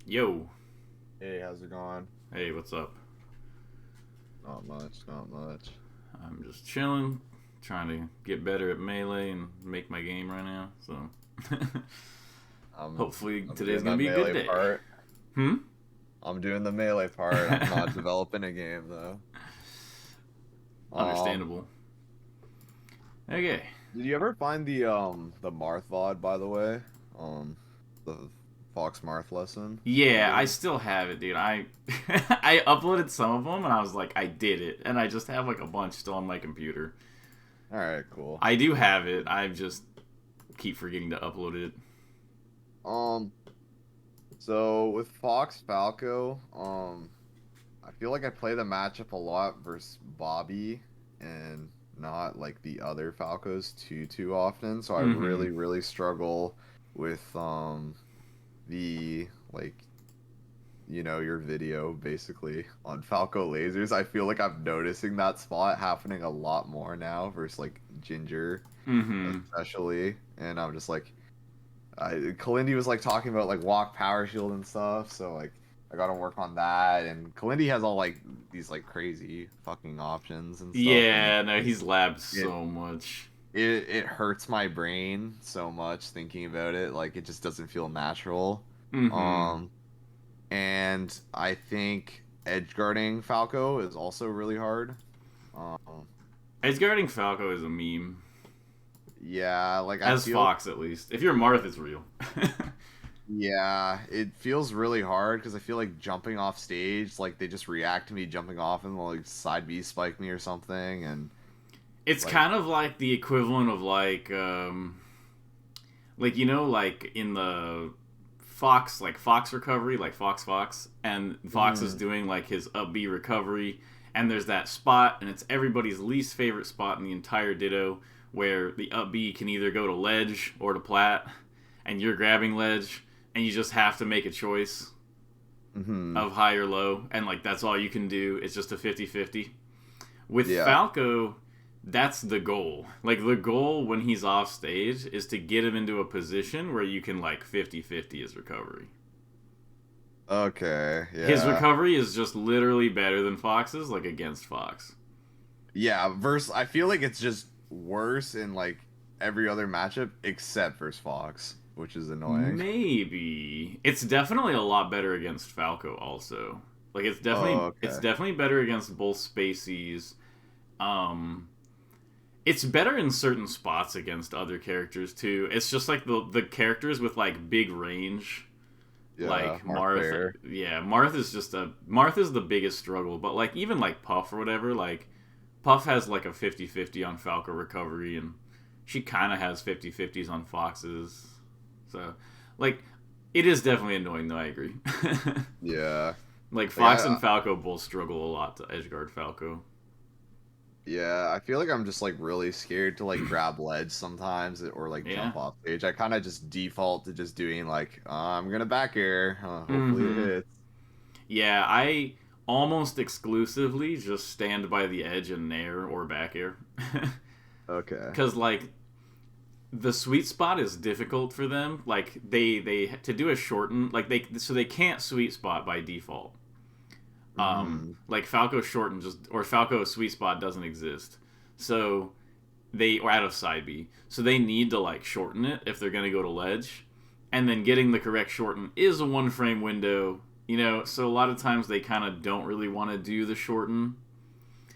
Yo. Hey, how's it going? Hey, what's up? Not much, not much. I'm just chilling, trying to get better at Melee and make my game right now, so. I'm Hopefully I'm today's doing gonna that be a good melee day. part. Hmm? I'm doing the melee part. I'm not developing a game though. Um, Understandable. Okay. did you ever find the Marth VOD by the way? The Fox Marth lesson I Yeah, I did. still have it, dude. I I uploaded some of them and I was like, I did it, and I just have like a bunch still on my computer. All right, cool. I do have it. I just keep forgetting to upload it. Um, so with Fox Falco, I feel like I play the matchup a lot versus Bobby and not like the other Falcos too often. So I Mm-hmm. really struggle with the like your video basically on Falco lasers. I feel like I'm noticing that spot happening a lot more now versus like Ginger Mm-hmm. especially. And I'm just like Kalindi was like talking about like walk power shield and stuff, so like I gotta work on that. And Kalindi has all like these like crazy fucking options and stuff, and Yeah, no, it he's labbed it so much. it hurts my brain so much thinking about it. Like it just doesn't feel natural. Mm-hmm. Um, and I think edge guarding Falco is also really hard. Um, Edgeguarding Falco is a meme. yeah, like I As feel Fox, at least. If you're Marth, it's real. Yeah, it feels really hard because I feel like jumping off stage, like they just react to me jumping off and they'll like side B spike me or something, and It's like, kind of like the equivalent of like like in the Fox, like Fox recovery, like Fox, and Fox is hmm doing like his up B recovery, and there's that spot, and it's everybody's least favorite spot in the entire Ditto, where the up B can either go to ledge or to plat, and you're grabbing ledge, and you just have to make a choice hmm of high or low, and like that's all you can do. It's just a 50-50. With yeah, Falco, that's the goal. Like the goal when he's off stage is to get him into a position where you can like 50-50 his recovery. okay, His yeah, recovery is just literally better than Fox's, like against Fox. yeah. Verse, I feel like it's just worse in like every other matchup except versus Fox, which is annoying. Maybe it's definitely a lot better against Falco. Also, like Oh, it's okay. definitely better against both Spaceys. Um, it's better in certain spots against other characters too. It's just like the characters with like big range, Yeah, like Marth Marth. Bear. Yeah, Marth is the biggest struggle. But like even like Puff or whatever, like Puff has like a 50-50 on Falco recovery, and she kind of has 50-50s on Fox's. So like it is definitely annoying though. I agree. Yeah, Like like Fox and Falco both struggle a lot to edgeguard Falco. yeah, I feel like I'm just like really scared to like grab ledge sometimes or like Yeah. jump off stage. I kind of just default to just doing like I'm gonna back air. Hopefully it Mm-hmm. hits. Yeah, I almost exclusively just stand by the edge and nair or back air. Okay. Because, like, the sweet spot is difficult for them. Like, they to do a shorten, like, they can't sweet spot by default. Like, Falco shorten just, or Falco sweet spot doesn't exist. So, or out of side B. So they need to, like, shorten it if they're going to go to ledge. And then getting the correct shorten is a one frame window, so a lot of times they kind of don't really want to do the shorten,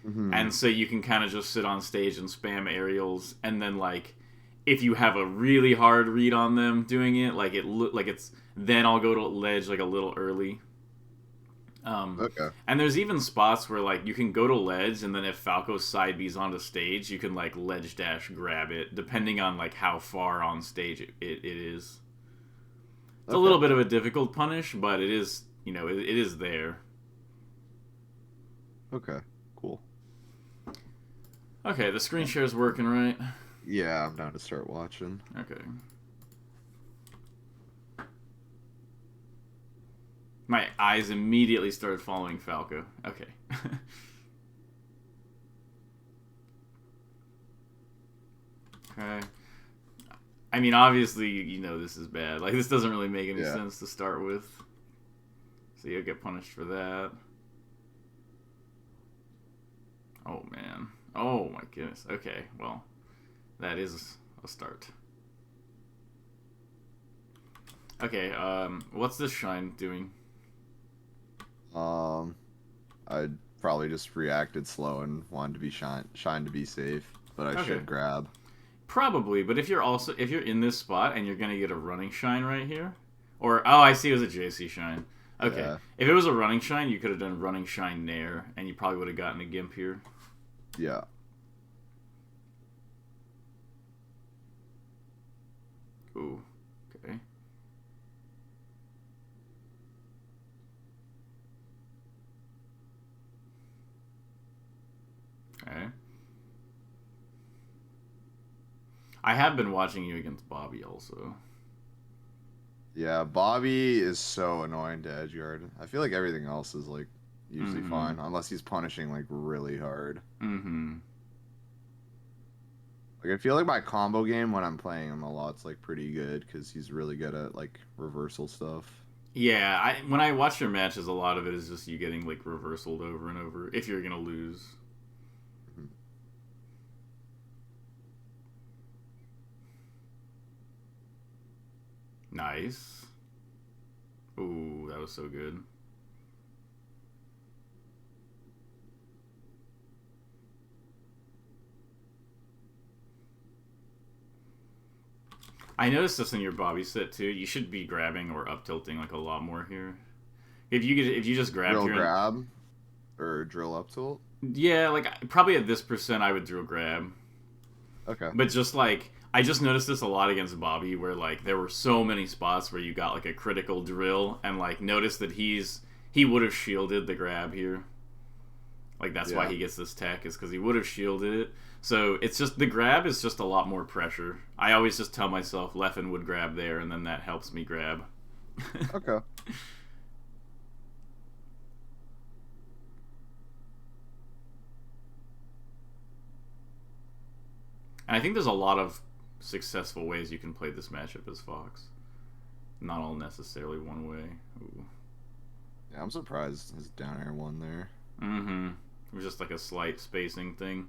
Mm-hmm. and so you can kind of just sit on stage and spam aerials, and then like if you have a really hard read on them doing it, like it's then I'll go to ledge like a little early. um Okay. and there's even spots where like you can go to ledge, and then if Falco's side B's onto stage, you can like ledge dash grab it depending on like how far on stage it is. It's a little Okay. bit of a difficult punish, but it is, it is there. Okay. Cool. Okay, the screen share is working, right? Yeah, I'm down to start watching. Okay. My eyes immediately started following Falco. Okay. Okay. I mean, obviously, this is bad. Like, this doesn't really make any Yeah. sense to start with. So you'll get punished for that. Oh, man. Oh, my goodness. Okay, well, that is a start. Okay, what's this shine doing? I probably just reacted slow and wanted to be shine to be safe, but I should grab. Probably, but if you're in this spot and you're gonna get a running shine right here, or oh, I see, it was a JC shine. Okay, Yeah. if it was a running shine, you could have done running shine Nair, and you probably would have gotten a gimp here. Yeah. Ooh, okay. Okay. I have been watching you against Bobby also. Yeah, Bobby is so annoying to edgeguard. I feel like everything else is like usually fine, unless he's punishing like really hard. Like I feel like my combo game when I'm playing him a lot's like pretty good because he's really good at like reversal stuff. Yeah, when I watch your matches, a lot of it is just you getting like reversaled over and over if you're gonna lose. Nice. Ooh, that was so good. I noticed this in your Bobby set too. You should be grabbing or up tilting like a lot more here. If you just grab Drill here, grab or drill up tilt. Yeah, like probably at this percent I would drill grab. Okay. But just like I just noticed this a lot against Bobby, where like there were so many spots where you got like a critical drill, and like notice that he would have shielded the grab here. Like that's why he gets this tech, is because he would have shielded it. So it's just the grab is just a lot more pressure. I always just tell myself Leffen would grab there, and then that helps me grab. Okay. And I think there's a lot of successful ways you can play this matchup as Fox. Not all necessarily one way. Ooh. Yeah, I'm surprised his down air won there. It was just like a slight spacing thing.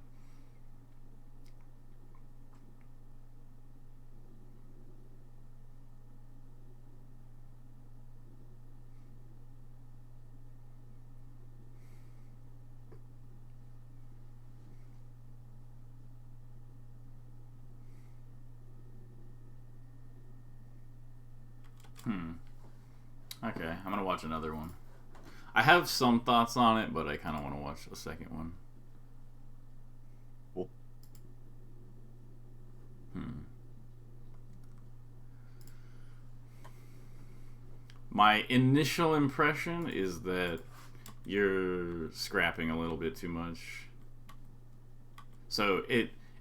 Okay, I'm gonna watch another one. I have some thoughts on it, but I kind of want to watch a second one. Cool. My initial impression is that you're scrapping a little bit too much. So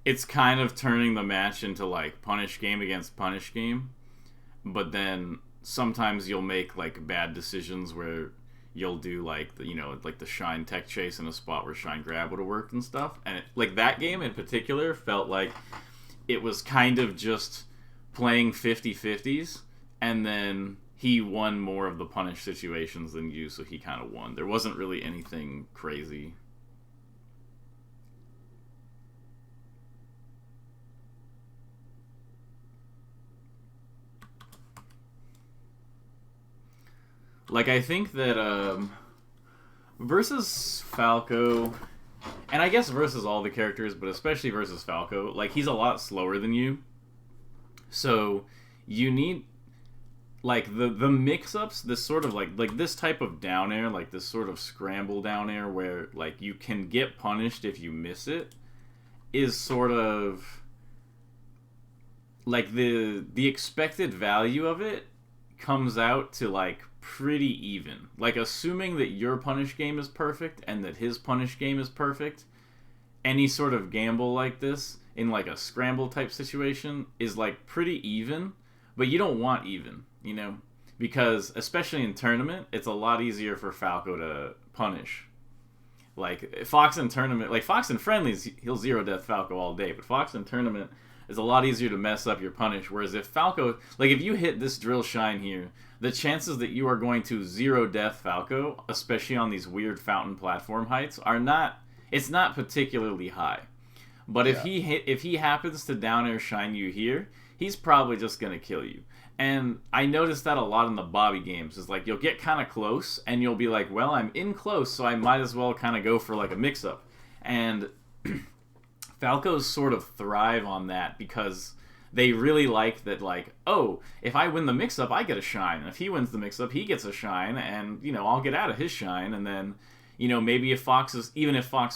it's kind of turning the match into like punish game against punish game, but then sometimes you'll make like bad decisions where you'll do like like the shine tech chase in a spot where shine grab would have worked and stuff, and like that game in particular felt like it was kind of just playing 50-50s, and then he won more of the punish situations than you, so he kind of won. There wasn't really anything crazy. Like, I think that versus Falco, and I guess versus all the characters, but especially versus Falco, like, he's a lot slower than you. So you need like the mix-ups, this sort of like this type of down air, like this sort of scramble down air where like you can get punished if you miss it, is sort of like the expected value of it comes out to like pretty even. Like, assuming that your punish game is perfect and that his punish game is perfect, any sort of gamble like this in like a scramble type situation is like pretty even, but you don't want even, because especially in tournament, it's a lot easier for Falco to punish. Like Fox in tournament, like Fox in friendlies, he'll zero death Falco all day, but Fox in tournament, it's a lot easier to mess up your punish. Whereas if Falco, like if you hit this drill shine here, the chances that you are going to zero death Falco, especially on these weird fountain platform heights, are not. It's not particularly high. But if he happens to down air shine you here, he's probably just gonna kill you. And I noticed that a lot in the Bobby games. Is like you'll get kind of close, and you'll be like, well, I'm in close, so I might as well kind of go for like a mix-up. And Falcos sort of thrive on that because they really like that, like, oh, if I win the mix-up, I get a shine. And if he wins the mix-up, he gets a shine, and, you know, I'll get out of his shine, and then, you know, maybe if Fox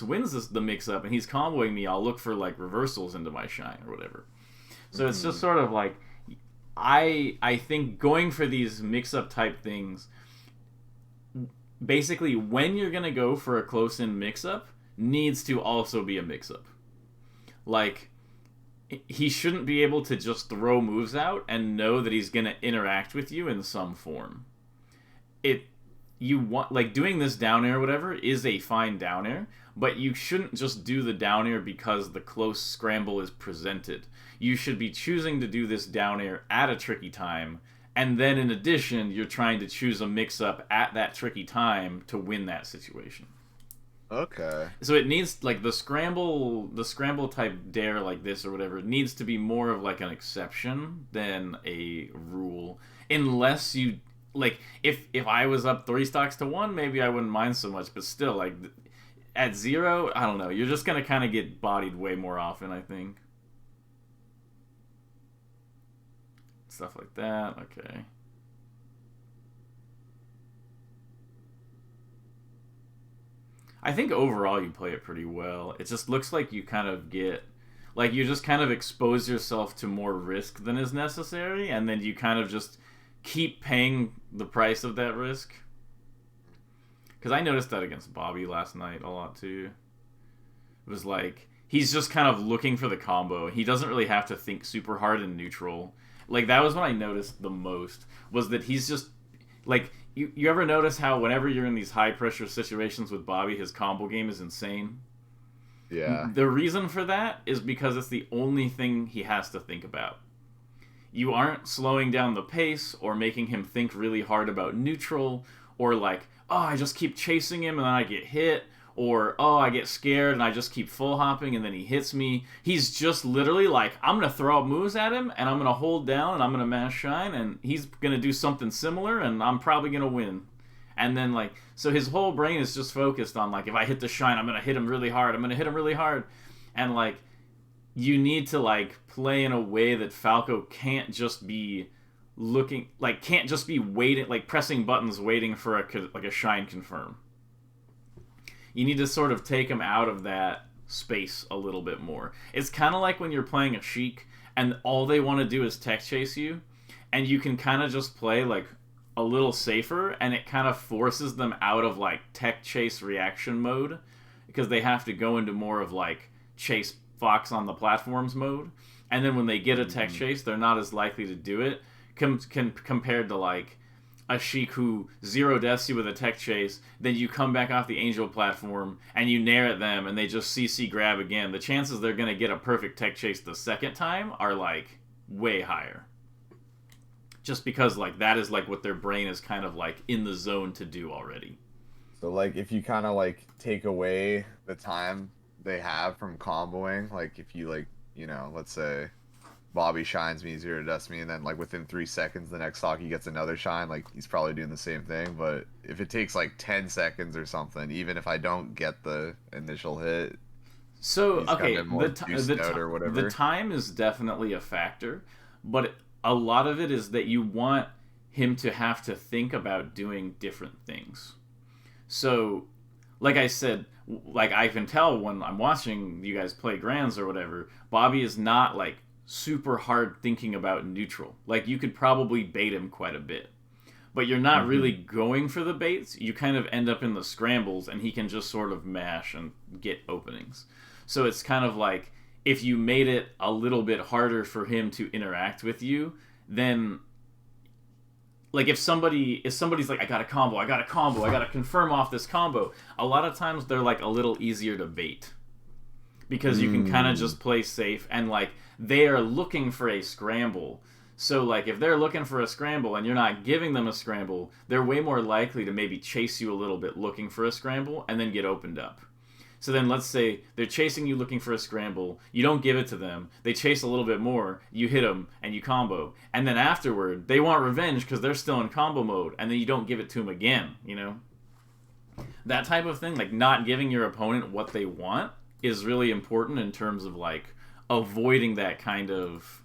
wins the mix-up and he's comboing me, I'll look for, like, reversals into my shine or whatever. So it's just sort of like, I think going for these mix-up type things, basically when you're going to go for a close-in mix-up, needs to also be a mix-up. Like, he shouldn't be able to just throw moves out and know that he's going to interact with you in some form. You want, like, doing this down air or whatever is a fine down air, but you shouldn't just do the down air because the close scramble is presented. You should be choosing to do this down air at a tricky time, and then in addition, you're trying to choose a mix-up at that tricky time to win that situation. Okay. So it needs, like, the scramble type dare like this or whatever, it needs to be more of, like, an exception than a rule. Unless you, like, if I was up 3 stocks to 1, maybe I wouldn't mind so much, but still, like, at 0, I don't know, you're just gonna kind of get bodied way more often, I think. Stuff like that, okay. I think overall you play it pretty well. It just looks like you kind of get, like, you just kind of expose yourself to more risk than is necessary, and then you kind of just keep paying the price of that risk. Because I noticed that against Bobby last night a lot too. It was like, he's just kind of looking for the combo. He doesn't really have to think super hard in neutral. Like, that was what I noticed the most, was that he's just, like, you ever notice how whenever you're in these high-pressure situations with Bobby, his combo game is insane? Yeah. The reason for that is because it's the only thing he has to think about. You aren't slowing down the pace or making him think really hard about neutral, or like, oh, I just keep chasing him and then I get hit, or, oh, I get scared and I just keep full hopping and then he hits me. He's just literally like, I'm going to throw up moves at him and I'm going to hold down and I'm going to mash shine and he's going to do something similar and I'm probably going to win. And then, like, so his whole brain is just focused on, like, if I hit the shine, I'm going to hit him really hard. I'm going to hit him really hard. And, like, you need to, like, play in a way that Falco can't just be looking, like, can't just be waiting, like, pressing buttons waiting for a shine confirm. You need to sort of take him out of that space a little bit more. It's kind of like when you're playing a Sheik and all they want to do is tech chase you, and you can kind of just play, like, a little safer, and it kind of forces them out of, like, tech chase reaction mode, because they have to go into more of, like, chase Fox on the platforms mode, and then when they get a tech chase, they're not as likely to do it, compared to, like, a Sheik who zero deaths you with a tech chase, then you come back off the Angel platform, and you nair at them, and they just CC grab again. The chances they're going to get a perfect tech chase the second time are, like, way higher. Just because, like, that is, like, what their brain is kind of, like, in the zone to do already. So, like, if you kind of, like, take away the time they have from comboing, like, if you, like, you know, let's say Bobby shines me, zero deaths me, and then, like, within 3 seconds, the next stock he gets another shine, like, he's probably doing the same thing. But if it takes, like, 10 seconds or something, even if I don't get the initial hit, so, okay, the the time is definitely a factor, but a lot of it is that you want him to have to think about doing different things. So, like I said, like, I can tell when I'm watching you guys play Grands or whatever, Bobby is not, like, super hard thinking about neutral. Like, you could probably bait him quite a bit, but you're not really going for the baits. You kind of end up in the scrambles, and he can just sort of mash and get openings. So it's kind of like, if you made it a little bit harder for him to interact with you, then, like, if somebody's like, I got a combo, I got to confirm off this combo, a lot of times they're, like, a little easier to bait, because you can kind of just play safe, and, like, they are looking for a scramble. So, like, if they're looking for a scramble and you're not giving them a scramble, they're way more likely to maybe chase you a little bit looking for a scramble and then get opened up. So then let's say they're chasing you looking for a scramble, you don't give it to them, they chase a little bit more, you hit them, and you combo. And then afterward, they want revenge because they're still in combo mode, and then you don't give it to them again, you know? That type of thing, like not giving your opponent what they want, is really important in terms of, like, avoiding that kind of,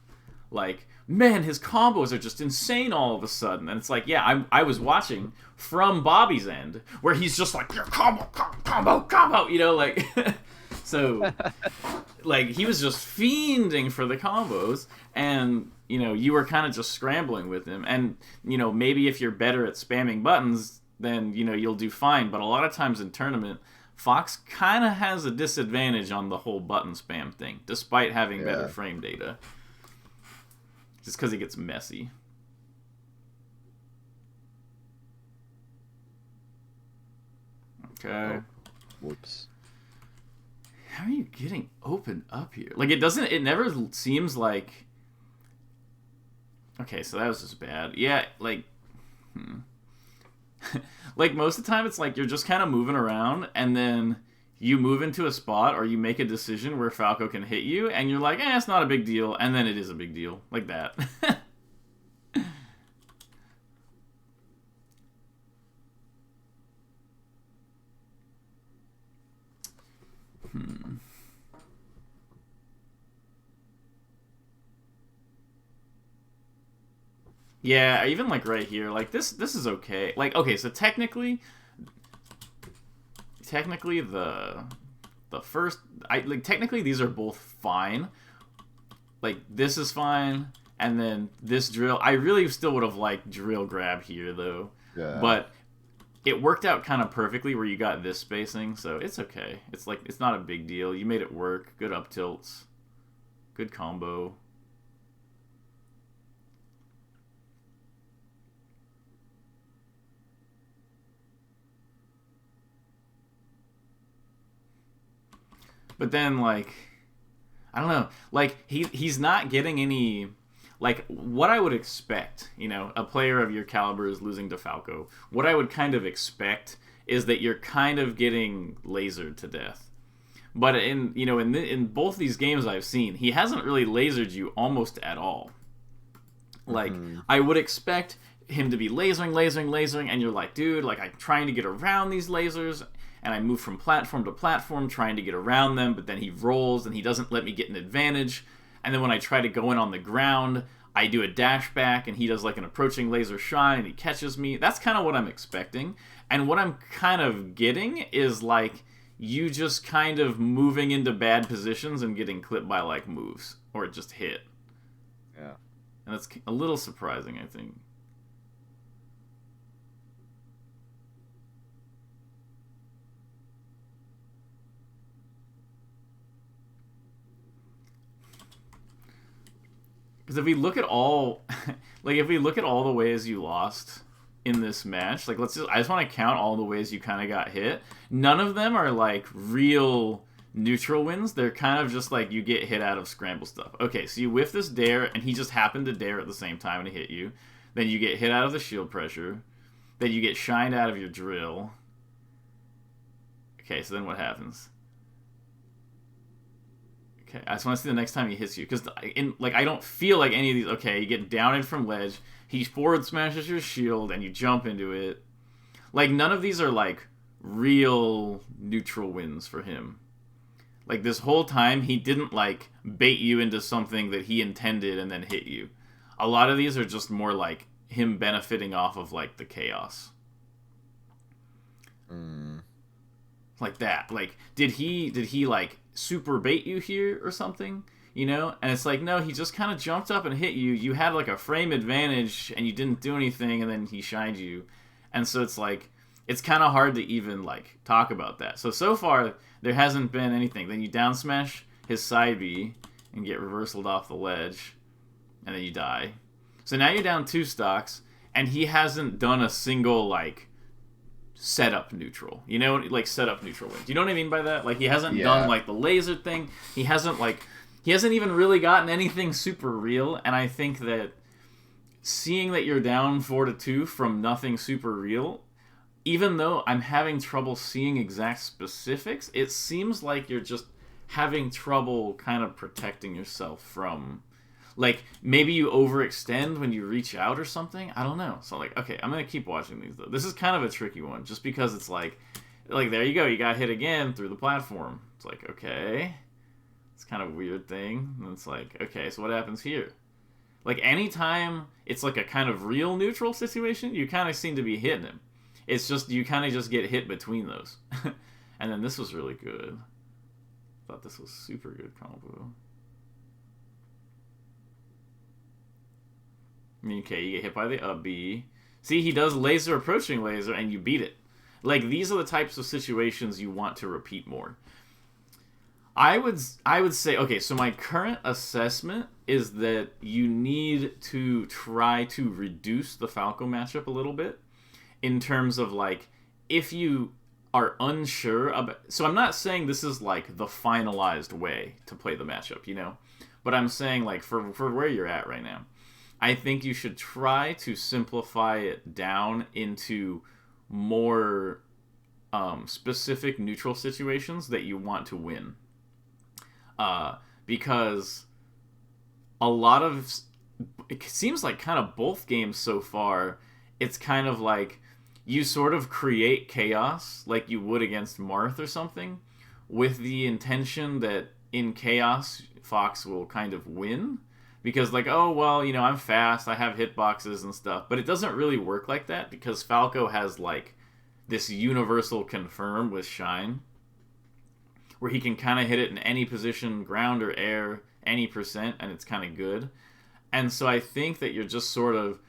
like, man, his combos are just insane all of a sudden. And it's like, yeah, I was watching from Bobby's end, where he's just like, combo, you know, like, so, like, he was just fiending for the combos, and, you know, you were kind of just scrambling with him. And, you know, maybe if you're better at spamming buttons, then, you know, you'll do fine. But a lot of times in tournament, Fox kind of has a disadvantage on the whole button spam thing, despite having better frame data. Just because it gets messy. Okay. Oh, whoops. How are you getting opened up here? Like, it never seems like... Okay, so that was just bad. Yeah, like... Like, most of the time, it's like you're just kind of moving around, and then you move into a spot, or you make a decision where Falco can hit you, and you're like, it's not a big deal, and then it is a big deal. Like that. Yeah, even like right here, like this is okay. Like, okay, so technically the first technically these are both fine. Like, this is fine, and then this drill, I really still would have liked drill grab here though. Yeah. But it worked out kind of perfectly where you got this spacing, so it's okay. It's like, it's not a big deal. You made it work. Good up tilts. Good combo. But then, like, I don't know. Like, he's not getting any... Like, what I would expect, you know, a player of your caliber is losing to Falco. What I would kind of expect is that you're kind of getting lasered to death. But in both these games I've seen, he hasn't really lasered you almost at all. Like, I would expect him to be lasering, and you're like, dude, like, I'm trying to get around these lasers, and I move from platform to platform trying to get around them, but then he rolls, and he doesn't let me get an advantage. And then when I try to go in on the ground, I do a dash back, and he does, like, an approaching laser shine, and he catches me. That's kind of what I'm expecting. And what I'm kind of getting is, like, you just kind of moving into bad positions and getting clipped by, like, moves. Or just hit. Yeah. And that's a little surprising, I think. Because if we look at all, like, if we look at all the ways you lost in this match, like, I just want to count all the ways you kind of got hit. None of them are, like, real neutral wins. They're kind of just, like, you get hit out of scramble stuff. Okay, so you whiff this dare, and he just happened to dare at the same time to hit you. Then you get hit out of the shield pressure. Then you get shined out of your drill. Okay, so then what happens? Okay, I just want to see the next time he hits you. Because, I don't feel like any of these... Okay, you get downed from ledge. He forward smashes your shield, and you jump into it. Like, none of these are, like, real neutral wins for him. Like, this whole time, he didn't, like, bait you into something that he intended and then hit you. A lot of these are just more, like, him benefiting off of, like, the chaos. Like that. Like, did he, like, super bait you here or something? You know? And it's like, no, he just kind of jumped up and hit you. You had, like, a frame advantage, and you didn't do anything, and then he shined you. And so it's, like, it's kind of hard to even, like, talk about that. So far, there hasn't been anything. Then you down smash his side B and get reversaled off the ledge, and then you die. So now you're down 2 stocks, and he hasn't done a single, like, setup neutral. You know, like, setup neutral win. Do you know what I mean by that? Like, he hasn't done, like, the laser thing. He hasn't, like, he hasn't even really gotten anything super real, and I think that seeing that you're down 4-2 from nothing super real, even though I'm having trouble seeing exact specifics, it seems like you're just having trouble kind of protecting yourself from, like, maybe you overextend when you reach out or something. I don't know. So, like, okay, I'm going to keep watching these, though. This is kind of a tricky one, just because it's like, there you go, you got hit again through the platform. It's like, okay, it's kind of a weird thing. And it's like, okay, so what happens here? Like, anytime it's like a kind of real neutral situation, you kind of seem to be hitting him. It's just, you kind of just get hit between those. And then this was really good. Thought this was super good combo. Okay, you get hit by the up B. See, he does laser approaching laser, and you beat it. Like, these are the types of situations you want to repeat more. I would say, okay, so my current assessment is that you need to try to reduce the Falco matchup a little bit in terms of, like, if you are unsure about... So I'm not saying this is, like, the finalized way to play the matchup, you know? But I'm saying, like, for where you're at right now, I think you should try to simplify it down into more specific neutral situations that you want to win. Because a lot of... It seems like kind of both games so far, it's kind of like you sort of create chaos like you would against Marth or something, with the intention that in chaos, Fox will kind of win. Because, like, oh, well, you know, I'm fast, I have hitboxes and stuff. But it doesn't really work like that, because Falco has, like, this universal confirm with Shine, where he can kind of hit it in any position, ground or air, any percent, and it's kind of good. And so I think that you're just sort of,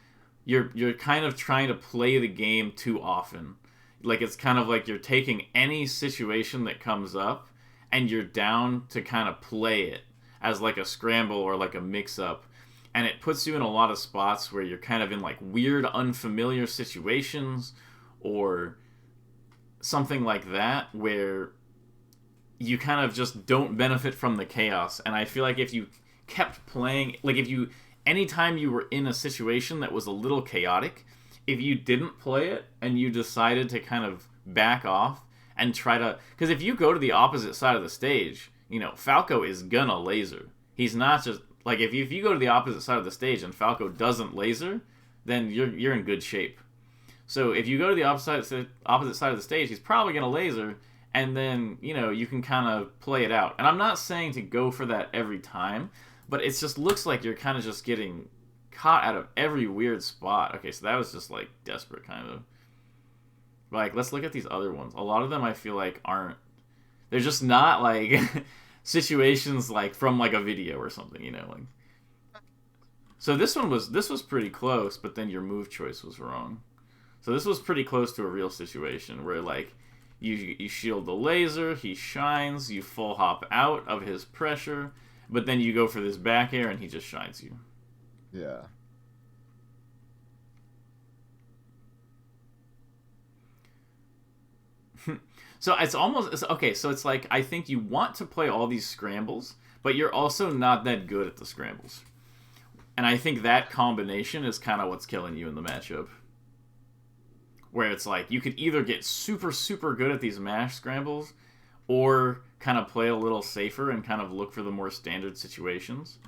you're kind of trying to play the game too often. Like, it's kind of like you're taking any situation that comes up, and you're down to kind of play it as like a scramble or like a mix-up. And it puts you in a lot of spots where you're kind of in like weird, unfamiliar situations or something like that, where you kind of just don't benefit from the chaos. And I feel like if you kept playing, like if you, anytime you were in a situation that was a little chaotic, if you didn't play it and you decided to kind of back off and try to, because if you go to the opposite side of the stage, you know, Falco is gonna laser. He's not just, like, if you go to the opposite side of the stage and Falco doesn't laser, then you're in good shape. So if you go to the opposite side of the stage, he's probably gonna laser, and then, you know, you can kind of play it out. And I'm not saying to go for that every time, but it just looks like you're kind of just getting caught out of every weird spot. Okay, so that was just, like, desperate, kind of. Like, let's look at these other ones. A lot of them I feel like aren't, they're just not, like, situations, like, from, like, a video or something, you know, like. So this was pretty close, but then your move choice was wrong. So this was pretty close to a real situation where, like, you shield the laser, he shines, you full hop out of his pressure, but then you go for this back air and he just shines you. Yeah. So it's almost, okay, so it's like, I think you want to play all these scrambles, but you're also not that good at the scrambles. And I think that combination is kind of what's killing you in the matchup. Where it's like, you could either get super, super good at these mash scrambles, or kind of play a little safer and kind of look for the more standard situations.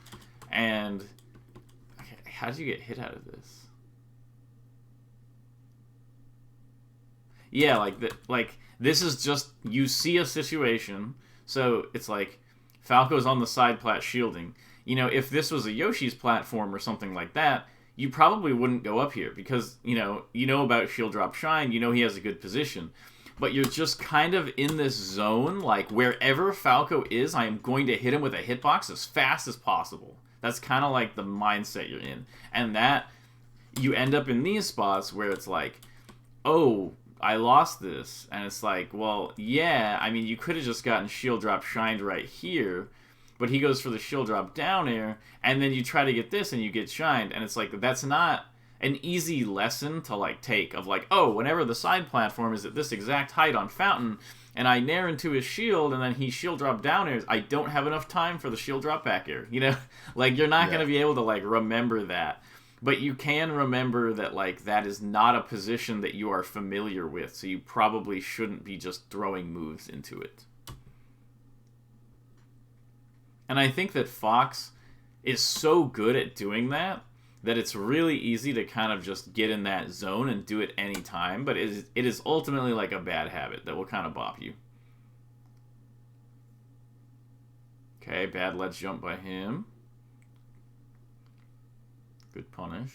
And, okay, how did you get hit out of this? Yeah, like this is just, you see a situation, so it's like, Falco's on the side plat shielding. You know, if this was a Yoshi's platform or something like that, you probably wouldn't go up here, because, you know about shield drop shine, you know he has a good position. But you're just kind of in this zone, like, wherever Falco is, I am going to hit him with a hitbox as fast as possible. That's kind of like the mindset you're in. And that, you end up in these spots where it's like, oh, I lost this. And it's like, well, yeah, I mean, you could have just gotten shield drop shined right here, but he goes for the shield drop down air, and then you try to get this and you get shined, and it's like, that's not, an easy lesson to like take of like, oh, whenever the side platform is at this exact height on Fountain, and I nair into his shield, and then he shield drop down airs, I don't have enough time for the shield drop back air. You know, like you're not gonna be able to like remember that, but you can remember that like that is not a position that you are familiar with, so you probably shouldn't be just throwing moves into it. And I think that Fox is so good at doing that it's really easy to kind of just get in that zone and do it anytime, but it is ultimately like a bad habit that will kind of bop you. Okay, bad ledge jump by him. Good punish.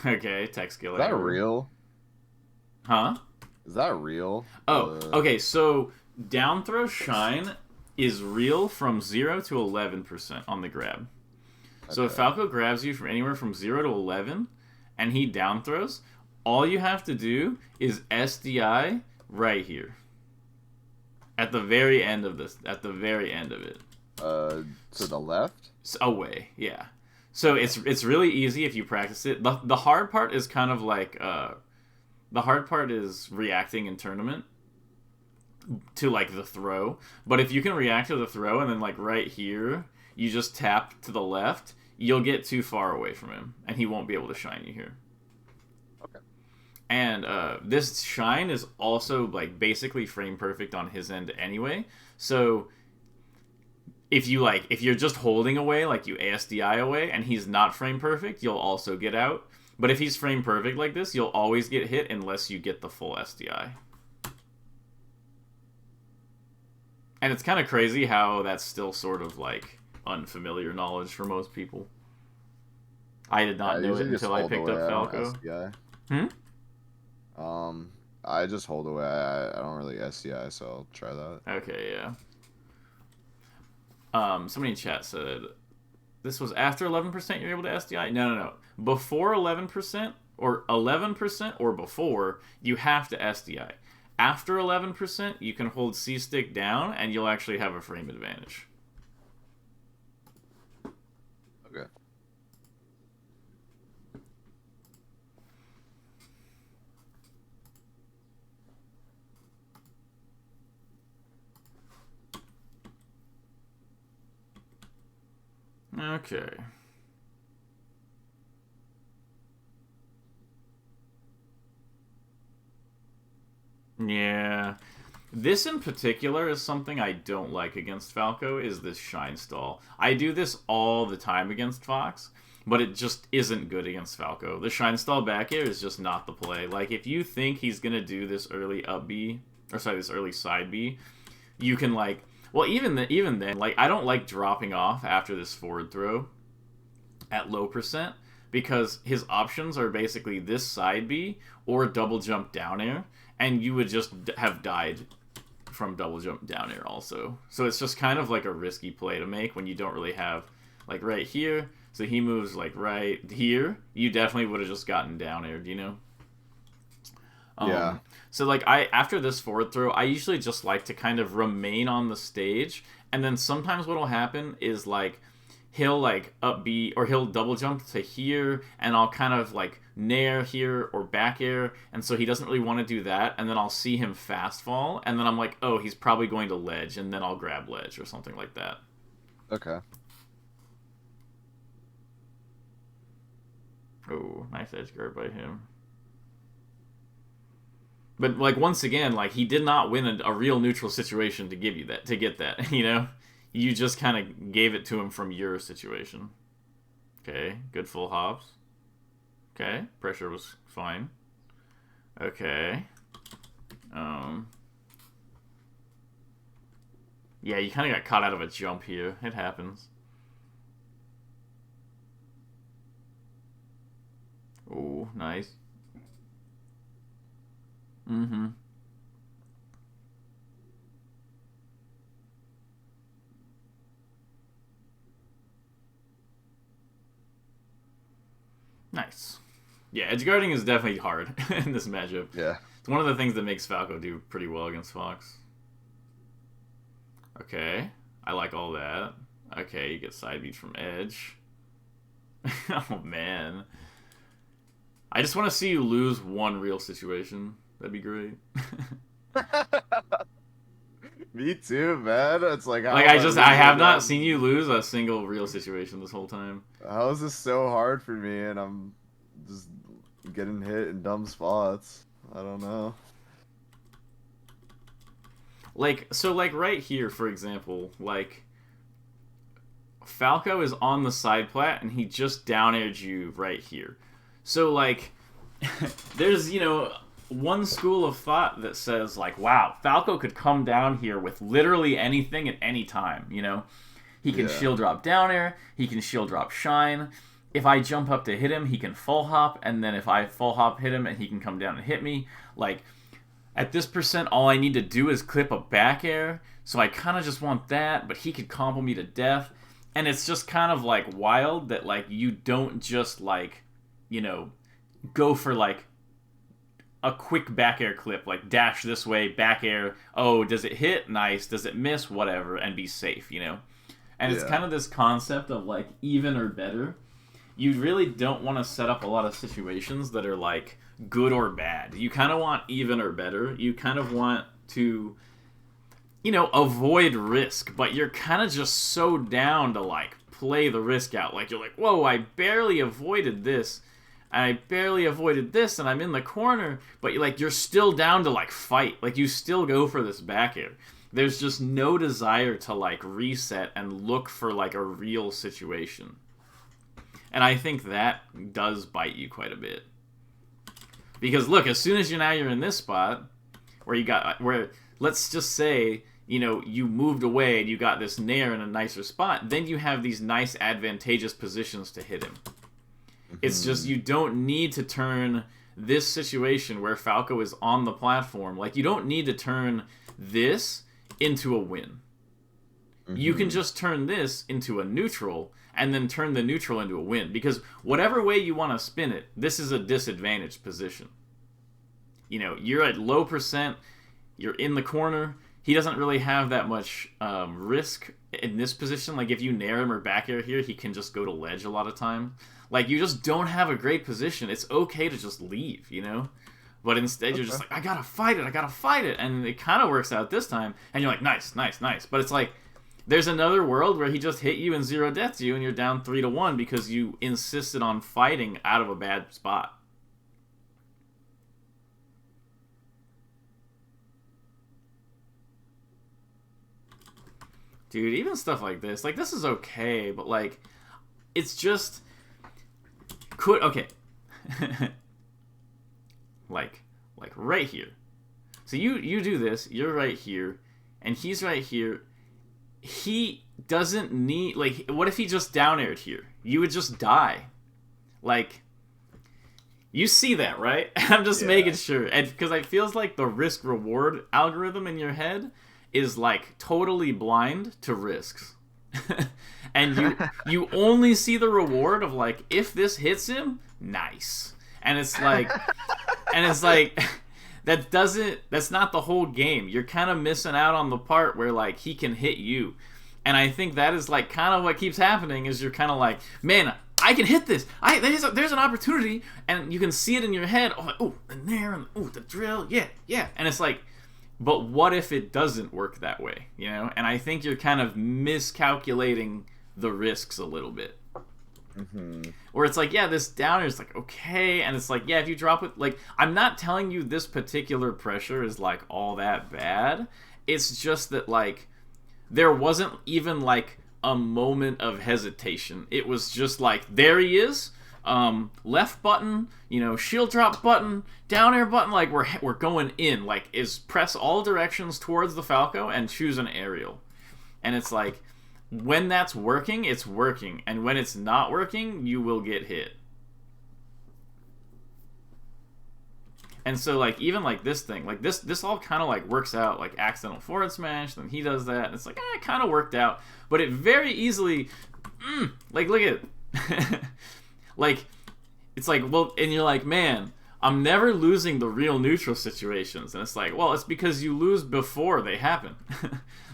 Okay, tech skill. Is that real? Huh? Is that real? Oh, okay, so down throw shine is real from 0 to 11% on the grab. So if Falco grabs you from anywhere from 0 to 11, and he down throws, all you have to do is SDI right here. At the very end of this, at the very end of it. To the left? Away, yeah. So it's really easy if you practice it. The hard part is kind of like, the hard part is reacting in tournament to like the throw. But if you can react to the throw and then like right here, you just tap to the left, you'll get too far away from him, and he won't be able to shine you here. Okay. And this shine is also like basically frame perfect on his end anyway. So if you're just holding away, like you ASDI away, and he's not frame perfect, you'll also get out. But if he's frame perfect like this, you'll always get hit unless you get the full SDI. And it's kind of crazy how that's still sort of like unfamiliar knowledge for most people. I did not know it until I picked up Falco. I just hold away. I don't really SCI, so I'll try that. Okay, yeah. Somebody in chat said this was after 11% you're able to SDI? No. Before 11% or 11% or before, you have to SDI. After 11%, you can hold C-stick down, and you'll actually have a frame advantage. Okay. Okay. Yeah. This in particular is something I don't like against Falco, is this shine stall. I do this all the time against Fox, but it just isn't good against Falco. The shine stall back air is just not the play. Like, if you think he's going to do this early up B, or sorry, this early side B, you can, like, well, even then, like, I don't like dropping off after this forward throw at low percent, because his options are basically this side B or double jump down air, and you would just have died from double jump down air also. So it's just kind of like a risky play to make when you don't really have, like right here, so he moves like right here, you definitely would have just gotten down aired, you know? Yeah. So like after this forward throw, I usually just like to kind of remain on the stage, and then sometimes what'll happen is like he'll like up B, or he'll double jump to here, and I'll kind of like nair here or back air, and so he doesn't really want to do that, and then I'll see him fast fall, and then I'm like, oh, he's probably going to ledge, and then I'll grab ledge or something like that. Okay. Oh, nice edge guard by him. But like once again, like he did not win a real neutral situation to give you that, to get that, you know? You just kind of gave it to him from your situation. Okay, good full hops. Okay, pressure was fine. Okay. Yeah, you kind of got caught out of a jump here. It happens. Oh, nice. Mm-hmm. Nice. Yeah, edge guarding is definitely hard in this matchup. Yeah. It's one of the things that makes Falco do pretty well against Fox. Okay. I like all that. Okay, you get side beat from edge. Oh man, I just want to see you lose one real situation. That'd be great. Me too, man. It's like Like I have not seen you lose a single real situation this whole time. How is this so hard for me, and I'm just getting hit in dumb spots? I don't know. Like, so, like, right here, for example, like, Falco is on the side plat, and he just down-aired you right here. So, like, there's, you know, one school of thought that says, like, wow, Falco could come down here with literally anything at any time, you know? He can shield drop down air, he can shield drop shine. If I jump up to hit him, he can full hop, and then if I full hop hit him, and he can come down and hit me. Like, at this percent, all I need to do is clip a back air, so I kind of just want that, but he could combo me to death. And it's just kind of, like, wild that, like, you don't just, like, you know, go for, like, a quick back air clip, like, dash this way, back air, oh, does it hit? Nice. Does it miss? Whatever, and be safe, you know? And it's kind of this concept of, like, even or better. You really don't want to set up a lot of situations that are, like, good or bad. You kind of want even or better. You kind of want to, you know, avoid risk, but you're kind of just so down to, like, play the risk out. Like, you're like, whoa, I barely avoided this, and I barely avoided this, and I'm in the corner, but you're still down to, like, fight. Like, you still go for this back air. There's just no desire to, like, reset and look for, like, a real situation. And I think that does bite you quite a bit. Because, look, as soon as you're in this spot, where let's just say, you know, you moved away and you got this nair in a nicer spot, then you have these nice advantageous positions to hit him. Mm-hmm. It's just you don't need to turn this situation where Falco is on the platform, like, you don't need to turn this into a win. Mm-hmm. You can just turn this into a neutral, and then turn the neutral into a win. Because whatever way you want to spin it, this is a disadvantaged position. You know, you're at low percent, you're in the corner, he doesn't really have that much risk in this position. Like, if you nair him or back air here, he can just go to ledge a lot of time. Like, you just don't have a great position. It's okay to just leave, you know? But instead, you're just like, I gotta fight it. And it kind of works out this time, and you're like, nice. But it's like, there's another world where he just hit you and zero deaths you, and you're down 3-1 because you insisted on fighting out of a bad spot. Dude, even stuff like this is okay, but, like, it's just... Okay. like right here. So you do this, you're right here, and he's right here. He doesn't need, like, what if he just down aired here? You would just die. Like, you see that, right? I'm just making sure. And because it feels like the risk reward algorithm in your head is, like, totally blind to risks. And you only see the reward of, like, if this hits him, nice. And it's like that's not the whole game. You're kind of missing out on the part where, like, he can hit you. And I think that is, like, kind of what keeps happening is you're kind of like, man, I can hit this. There's an opportunity, and you can see it in your head. Oh, and there, and oh, the drill, yeah. And it's like, but what if it doesn't work that way, you know? And I think you're kind of miscalculating the risks a little bit. Mm-hmm. Where it's like, yeah, this downer is like, okay, and it's like, yeah, if you drop it, like, I'm not telling you this particular pressure is, like, all that bad. It's just that, like, there wasn't even, like, a moment of hesitation. It was just like, there he is, left button, you know, shield drop button, down air button, like, we're going in, like, is press all directions towards the Falco and choose an aerial. And it's like, when that's working, it's working. And when it's not working, you will get hit. And so, like, even, like, this thing, like, this all kind of, like, works out, like, accidental forward smash, then he does that, and it's like, it kind of worked out. But it very easily, like, look at it. Like, it's like, well, and you're like, man, I'm never losing the real neutral situations. And it's like, well, it's because you lose before they happen.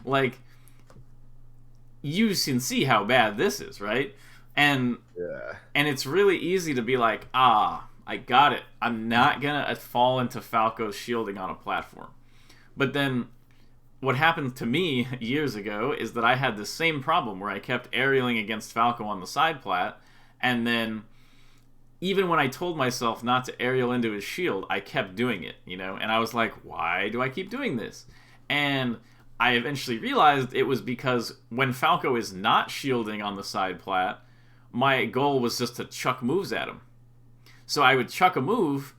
Like, you can see how bad this is, right? And Yeah. and it's really easy to be like, I got it. I'm not gonna fall into Falco's shielding on a platform. But then what happened to me years ago is that I had the same problem where I kept aerialing against Falco on the side plat, and then even when I told myself not to aerial into his shield, I kept doing it, And I was like, why do I keep doing this? And I eventually realized it was because when Falco is not shielding on the side plat, my goal was just to chuck moves at him. So I would chuck a move,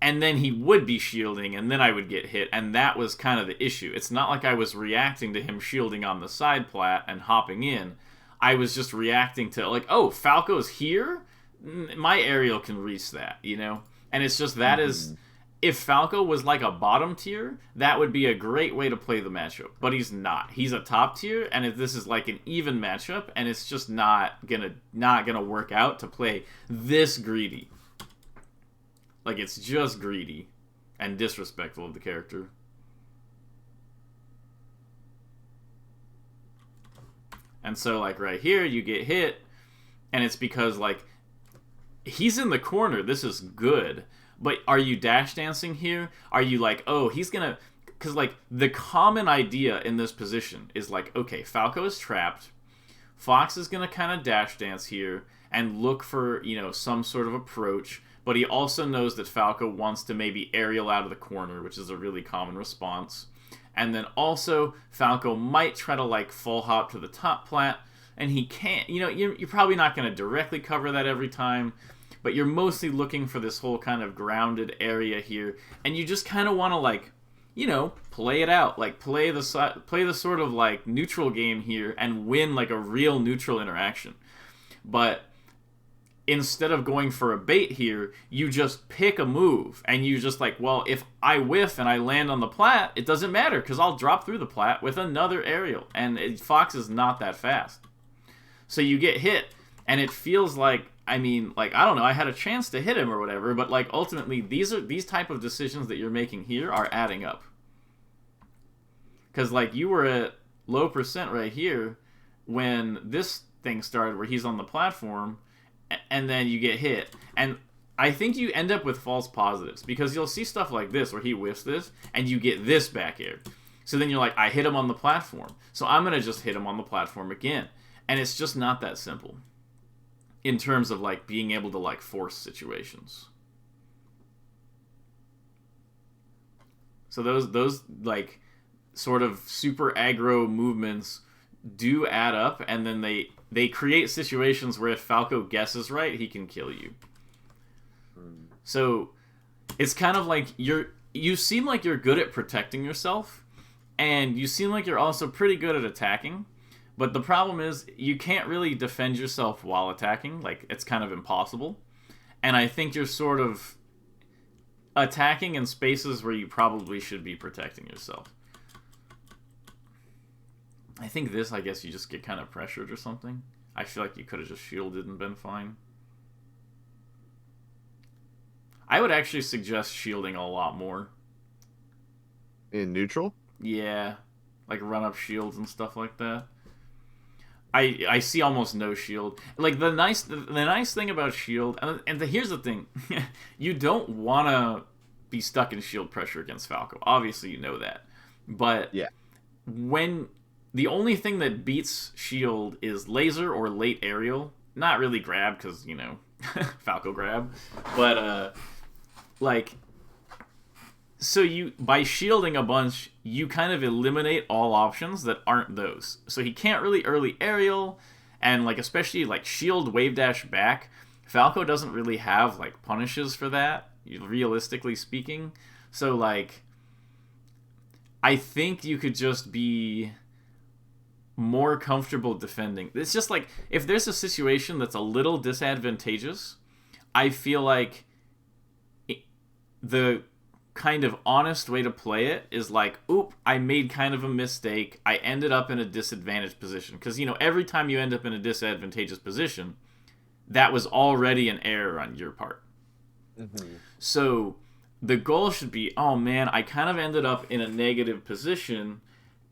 and then he would be shielding, and then I would get hit, and that was kind of the issue. It's not like I was reacting to him shielding on the side plat and hopping in. I was just reacting to, like, oh, Falco's here? My aerial can reach that, And it's just that is, if Falco was like a bottom tier, that would be a great way to play the matchup. But he's not. He's a top tier, and this is like an even matchup, and it's just not gonna work out to play this greedy. Like, it's just greedy and disrespectful of the character. And so, like, right here, you get hit, and it's because, like, he's in the corner. This is good. But are you dash dancing here? Are you like, oh, he's gonna... Because, like, the common idea in this position is, like, okay, Falco is trapped. Fox is gonna kind of dash dance here and look for, some sort of approach. But he also knows that Falco wants to maybe aerial out of the corner, which is a really common response. And then also, Falco might try to, like, full hop to the top plat, and he can't. You're probably not going to directly cover that every time, but you're mostly looking for this whole kind of grounded area here, and you just kind of want to, like, play it out. Like, play the sort of, like, neutral game here and win, like, a real neutral interaction. But instead of going for a bait here, you just pick a move, and you just like, well, if I whiff and I land on the plat, it doesn't matter, because I'll drop through the plat with another aerial, and Fox is not that fast. So you get hit, and it feels like, I don't know, I had a chance to hit him or whatever, but like ultimately, these type of decisions that you're making here are adding up. Because like you were at low percent right here when this thing started where he's on the platform, and then you get hit. And I think you end up with false positives, because you'll see stuff like this where he whiffs this, and you get this back air. So then you're like, I hit him on the platform, so I'm going to just hit him on the platform again. And it's just not that simple in terms of like being able to like force situations. So those like sort of super aggro movements do add up, and then they create situations where if Falco guesses right, he can kill you. So it's kind of like you seem like you're good at protecting yourself, and you seem like you're also pretty good at attacking. But the problem is you can't really defend yourself while attacking. Like, it's kind of impossible. And I think you're sort of attacking in spaces where you probably should be protecting yourself. I think this, I guess you just get kind of pressured or something. I feel like you could have just shielded and been fine. I would actually suggest shielding a lot more. In neutral? Yeah. Like run up shields and stuff like that. I see almost no shield. Like the nice thing about shield, and here's the thing. You don't want to be stuck in shield pressure against Falco. Obviously you know that. But yeah, when the only thing that beats shield is laser or late aerial. Not really grab, because, Falco grab. But, like, so by shielding a bunch, you kind of eliminate all options that aren't those. So he can't really early aerial, and, like, especially, like, shield wave dash back. Falco doesn't really have, like, punishes for that, realistically speaking. So, like, I think you could just be more comfortable defending. It's just like, if there's a situation that's a little disadvantageous, I feel like the kind of honest way to play it is like, oop, I made kind of a mistake. I ended up in a disadvantaged position. Because, every time you end up in a disadvantageous position, that was already an error on your part. Mm-hmm. So the goal should be, oh man, I kind of ended up in a negative position,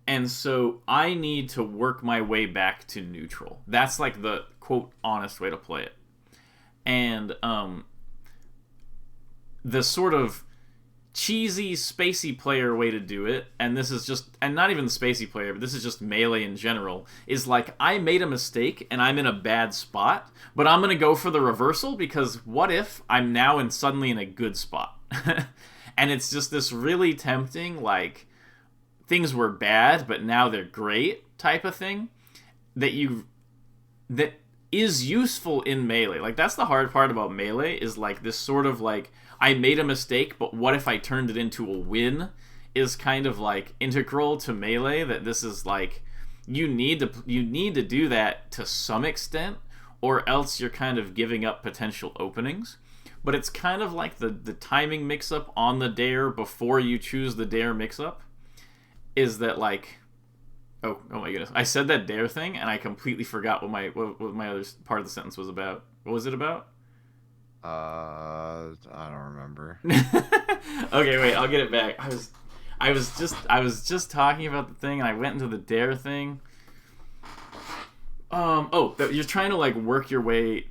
And so I need to work my way back to neutral. That's like the quote honest way to play it. And the sort of cheesy, spacey player way to do it, and this is just, and not even the spacey player, but this is just Melee in general, is like, I made a mistake and I'm in a bad spot, but I'm going to go for the reversal because what if I'm now suddenly in a good spot? And it's just this really tempting, like, things were bad, but now they're great type of thing that is useful in Melee. Like, that's the hard part about Melee, is like this sort of like, I made a mistake, but what if I turned it into a win, is kind of like integral to Melee. That this is like, you need to do that to some extent, or else you're kind of giving up potential openings. But it's kind of like the timing mix-up on the dare before you choose the dare mix-up, is that like, oh my goodness, I said that dare thing and I completely forgot what my other part of the sentence was about. What was it about? I don't remember. Okay, wait, I'll get it back. I was just talking about the thing and I went into the dare thing. You're trying to like work your way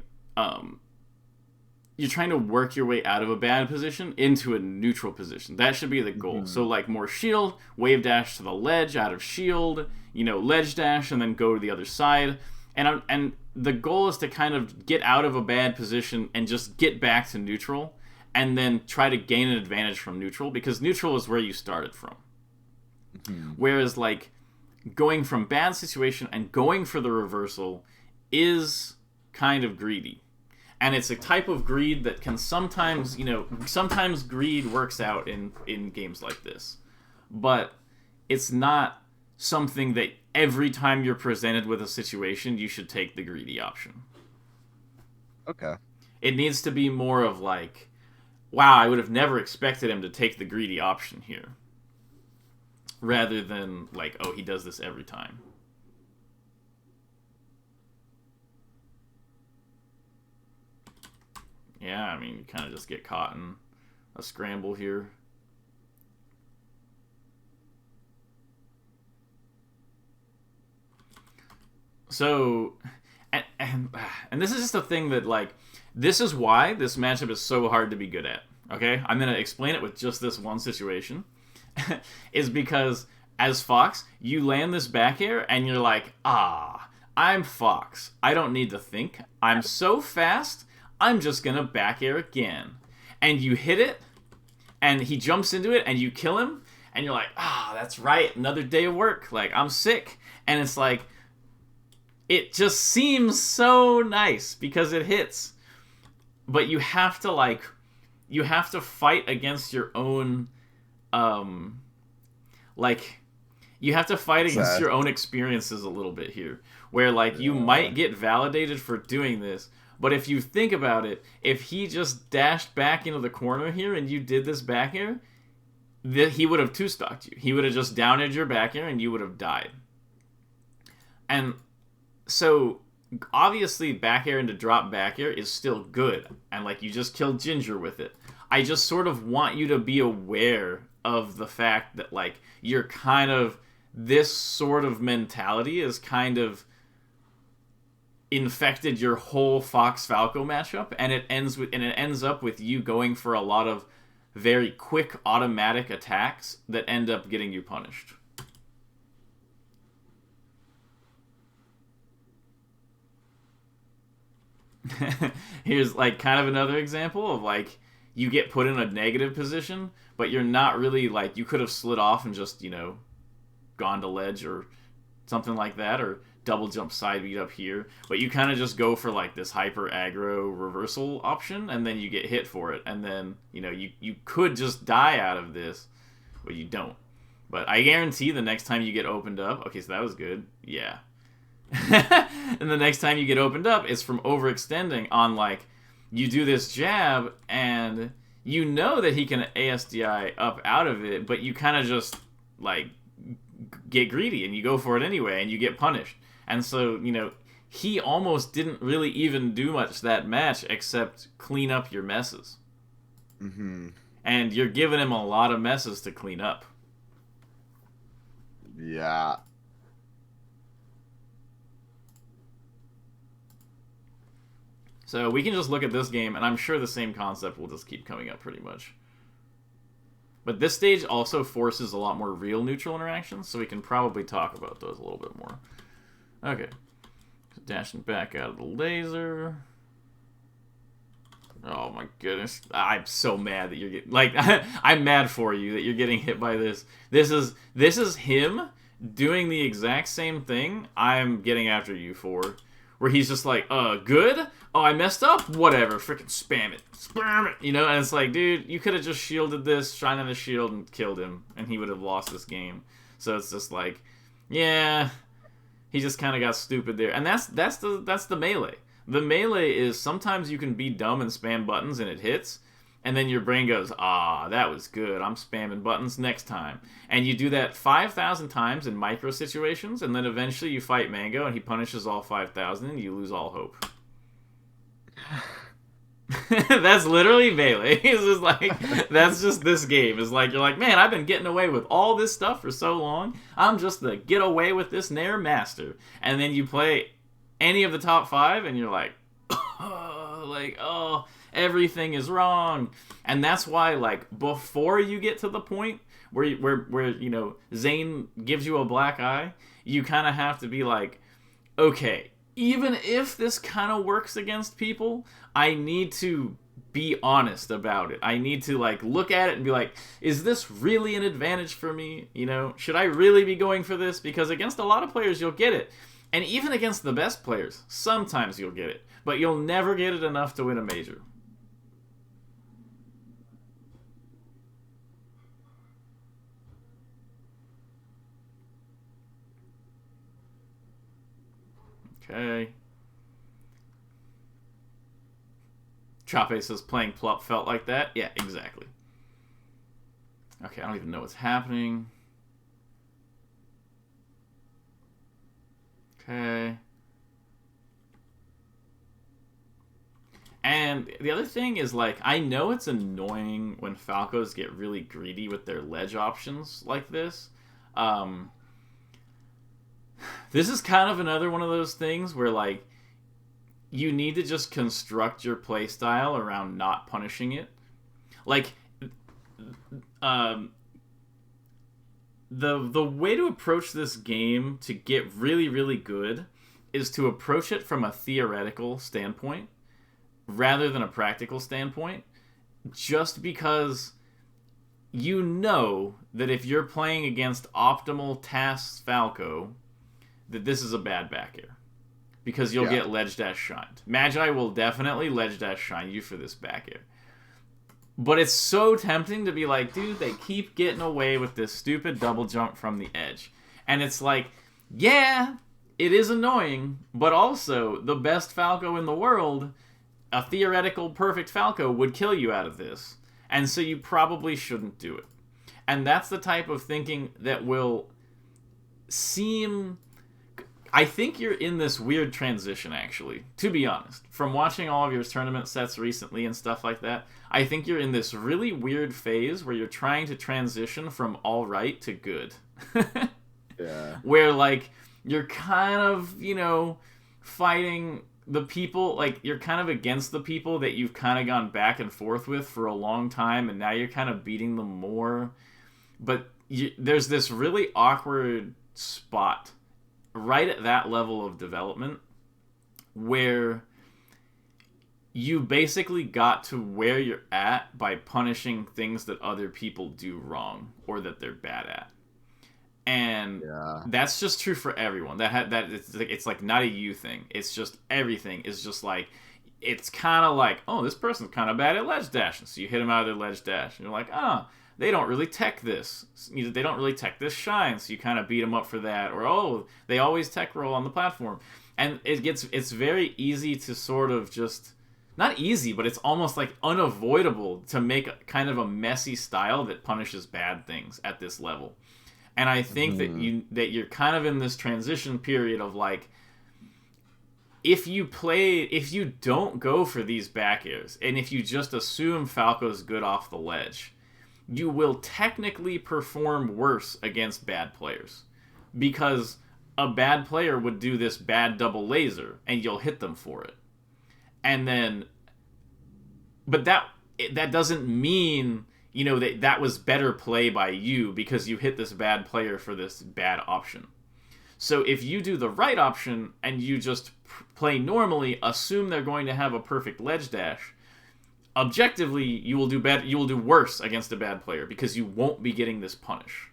you're trying to work your way out of a bad position into a neutral position. That should be the goal. Mm-hmm. So like more shield, wave dash to the ledge, out of shield, ledge dash, and then go to the other side. And the goal is to kind of get out of a bad position and just get back to neutral, and then try to gain an advantage from neutral, because neutral is where you started from. Mm-hmm. Whereas like going from bad situation and going for the reversal is kind of greedy. And it's a type of greed that can sometimes, sometimes greed works out in games like this. But it's not something that every time you're presented with a situation, you should take the greedy option. Okay. It needs to be more of like, wow, I would have never expected him to take the greedy option here. Rather than like, oh, he does this every time. Yeah, I mean, you kind of just get caught in a scramble here. So, and this is just a thing that, like, this is why this matchup is so hard to be good at, okay? I'm going to explain it with just this one situation. Is because, as Fox, you land this back air, and you're like, I'm Fox. I don't need to think. I'm so fast, I'm just going to back air again. And you hit it, and he jumps into it, and you kill him, and you're like, that's right, another day of work. Like, I'm sick. And it's like, it just seems so nice because it hits. But you have to fight against your own, you have to fight against your own experiences a little bit here. Where, like, you might get validated for doing this, but if you think about it, if he just dashed back into the corner here and you did this back air, he would have two-stocked you. He would have just down edged your back air and you would have died. And so, obviously, back air into drop back air is still good. And, like, you just killed Ginger with it. I just sort of want you to be aware of the fact that, like, you're kind of... This sort of mentality is kind of infected your whole Fox Falco matchup, and it ends up with you going for a lot of very quick automatic attacks that end up getting you punished. Here's like kind of another example of like you get put in a negative position, but you're not really like, you could have slid off and just, gone to ledge or something like that, or double jump side beat up here, but you kind of just go for like this hyper aggro reversal option, and then you get hit for it, and then you could just die out of this, but you don't. But I guarantee the next time you get opened up, okay, so that was good, yeah. And the next time you get opened up, it's from overextending on, like, you do this jab and you know that he can ASDI up out of it, but you kind of just like get greedy and you go for it anyway and you get punished. And so, he almost didn't really even do much that match except clean up your messes. Mm-hmm. And you're giving him a lot of messes to clean up. Yeah. So we can just look at this game, and I'm sure the same concept will just keep coming up pretty much. But this stage also forces a lot more real neutral interactions, so we can probably talk about those a little bit more. Okay. So dashing back out of the laser. Oh my goodness. I'm so mad that you're getting... Like, I'm mad for you that you're getting hit by this. This is him doing the exact same thing I'm getting after you for. Where he's just like, good? Oh, I messed up? Whatever. Freaking spam it. Spam it! You know? And it's like, dude, you could have just shielded this, shined on his shield, and killed him. And he would have lost this game. So it's just like, yeah... He just kind of got stupid there. And that's the melee. The melee is sometimes you can be dumb and spam buttons and it hits, and then your brain goes, that was good. I'm spamming buttons next time. And you do that 5,000 times in micro situations, and then eventually you fight Mango and he punishes all 5,000 and you lose all hope. That's literally melee. It's just like, that's just this game. It's like, you're like, man, I've been getting away with all this stuff for so long. I'm just the get away with this Nair master. And then you play any of the top 5 and you're like, everything is wrong. And that's why, like, before you get to the point where you know, Zane gives you a black eye, you kind of have to be like, okay, even if this kind of works against people, I need to be honest about it. I need to, like, look at it and be like, is this really an advantage for me? You know, should I really be going for this? Because against a lot of players, you'll get it. And even against the best players, sometimes you'll get it. But you'll never get it enough to win a major. Okay. Chape says playing Plup felt like that. Yeah, exactly. Okay, I don't even know what's happening. Okay. And the other thing is, like, I know it's annoying when Falcos get really greedy with their ledge options like this. This is kind of another one of those things where, like, you need to just construct your playstyle around not punishing it. Like, the way to approach this game to get really, really good is to approach it from a theoretical standpoint rather than a practical standpoint, just because you know that if you're playing against optimal tasks Falco, that this is a bad back air. Because you'll get ledge dash shined. Magi will definitely ledge dash shine you for this back air. But it's so tempting to be like, dude, they keep getting away with this stupid double jump from the edge. And it's like, yeah, it is annoying, but also the best Falco in the world, a theoretical perfect Falco, would kill you out of this. And so you probably shouldn't do it. And that's the type of thinking that will seem... I think you're in this weird transition, actually, to be honest. From watching all of your tournament sets recently and stuff like that, I think you're in this really weird phase where you're trying to transition from all right to good. Yeah. Where, like, you're kind of, you know, fighting the people, like, you're kind of against the people that you've kind of gone back and forth with for a long time, and now you're kind of beating them more. But there's this really awkward spot right at that level of development where you basically got to where you're at by punishing things that other people do wrong or that they're bad at. And that's just true for everyone. It's like not a you thing. It's just everything is just like, it's kind of like, oh, this person's kind of bad at ledge dashing. So you hit them out of their ledge dash and you're like, they don't really tech this. They don't really tech this shine, so you kind of beat them up for that. Or, oh, they always tech roll on the platform. And it's very easy to sort of just, not easy, but it's almost like unavoidable to make kind of a messy style that punishes bad things at this level. And I think that you're kind of in this transition period of like, if you don't go for these back airs, and if you just assume Falco's good off the ledge, you will technically perform worse against bad players. because a bad player would do this bad double laser, and you'll hit them for it. And then, but that doesn't mean, you know, that was better play by you because you hit this bad player for this bad option. So if you do the right option and you just play normally, assume they're going to have a perfect ledge dash, objectively you will do better. You will do worse against a bad player because you won't be getting this punish,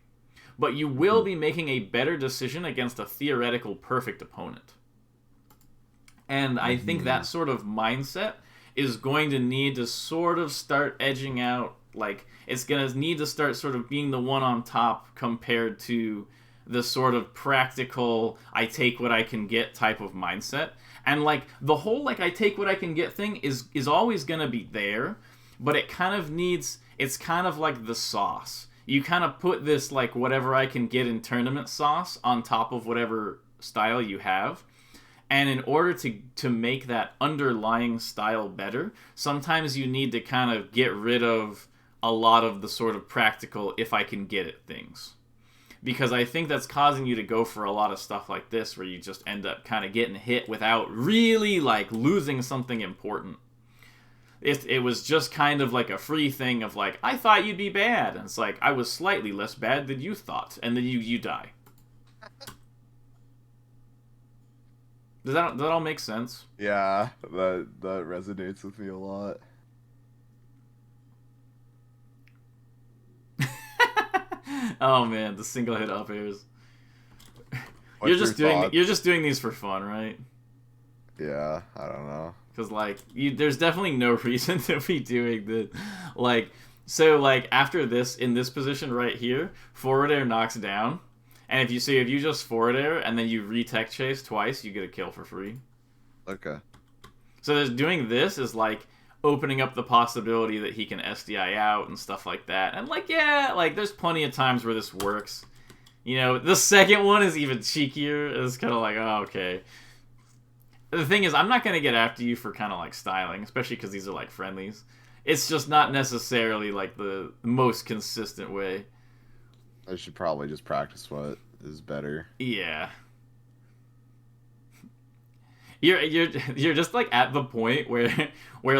but you will be making a better decision against a theoretical perfect opponent. And I think that sort of mindset is going to need to sort of start edging out. Like, it's going to need to start sort of being the one on top compared to the sort of practical, I take what I can get type of mindset. And, like, the whole, like, I take what I can get thing is always going to be there, but it kind of needs, it's kind of like the sauce. You kind of put this, like, whatever I can get in tournament sauce on top of whatever style you have. And in order to make that underlying style better, sometimes you need to kind of get rid of a lot of the sort of practical, if I can get it things. Because I think that's causing you to go for a lot of stuff like this, where you just end up kind of getting hit without really, like, losing something important. It was just kind of like a free thing of, like, I thought you'd be bad. And it's like, I was slightly less bad than you thought. And then you die. Does that all make sense? Yeah, that resonates with me a lot. Oh man, the single hit up airs. You're just doing these for fun, right? Yeah, I don't know. Because, like, there's definitely no reason to be doing this. Like, so, like, after this, in this position right here, forward air knocks down. And if you just forward air and then you re-tech chase twice, you get a kill for free. Okay. So there's doing this is, like, opening up the possibility that he can SDI out and stuff like that. And, like, yeah, like, there's plenty of times where this works. You know, the second one is even cheekier. It's kind of like, oh, okay. The thing is, I'm not going to get after you for kind of, like, styling, especially because these are, like, friendlies. It's just not necessarily, like, the most consistent way. I should probably just practice what is better. Yeah. You're just, like, at the point where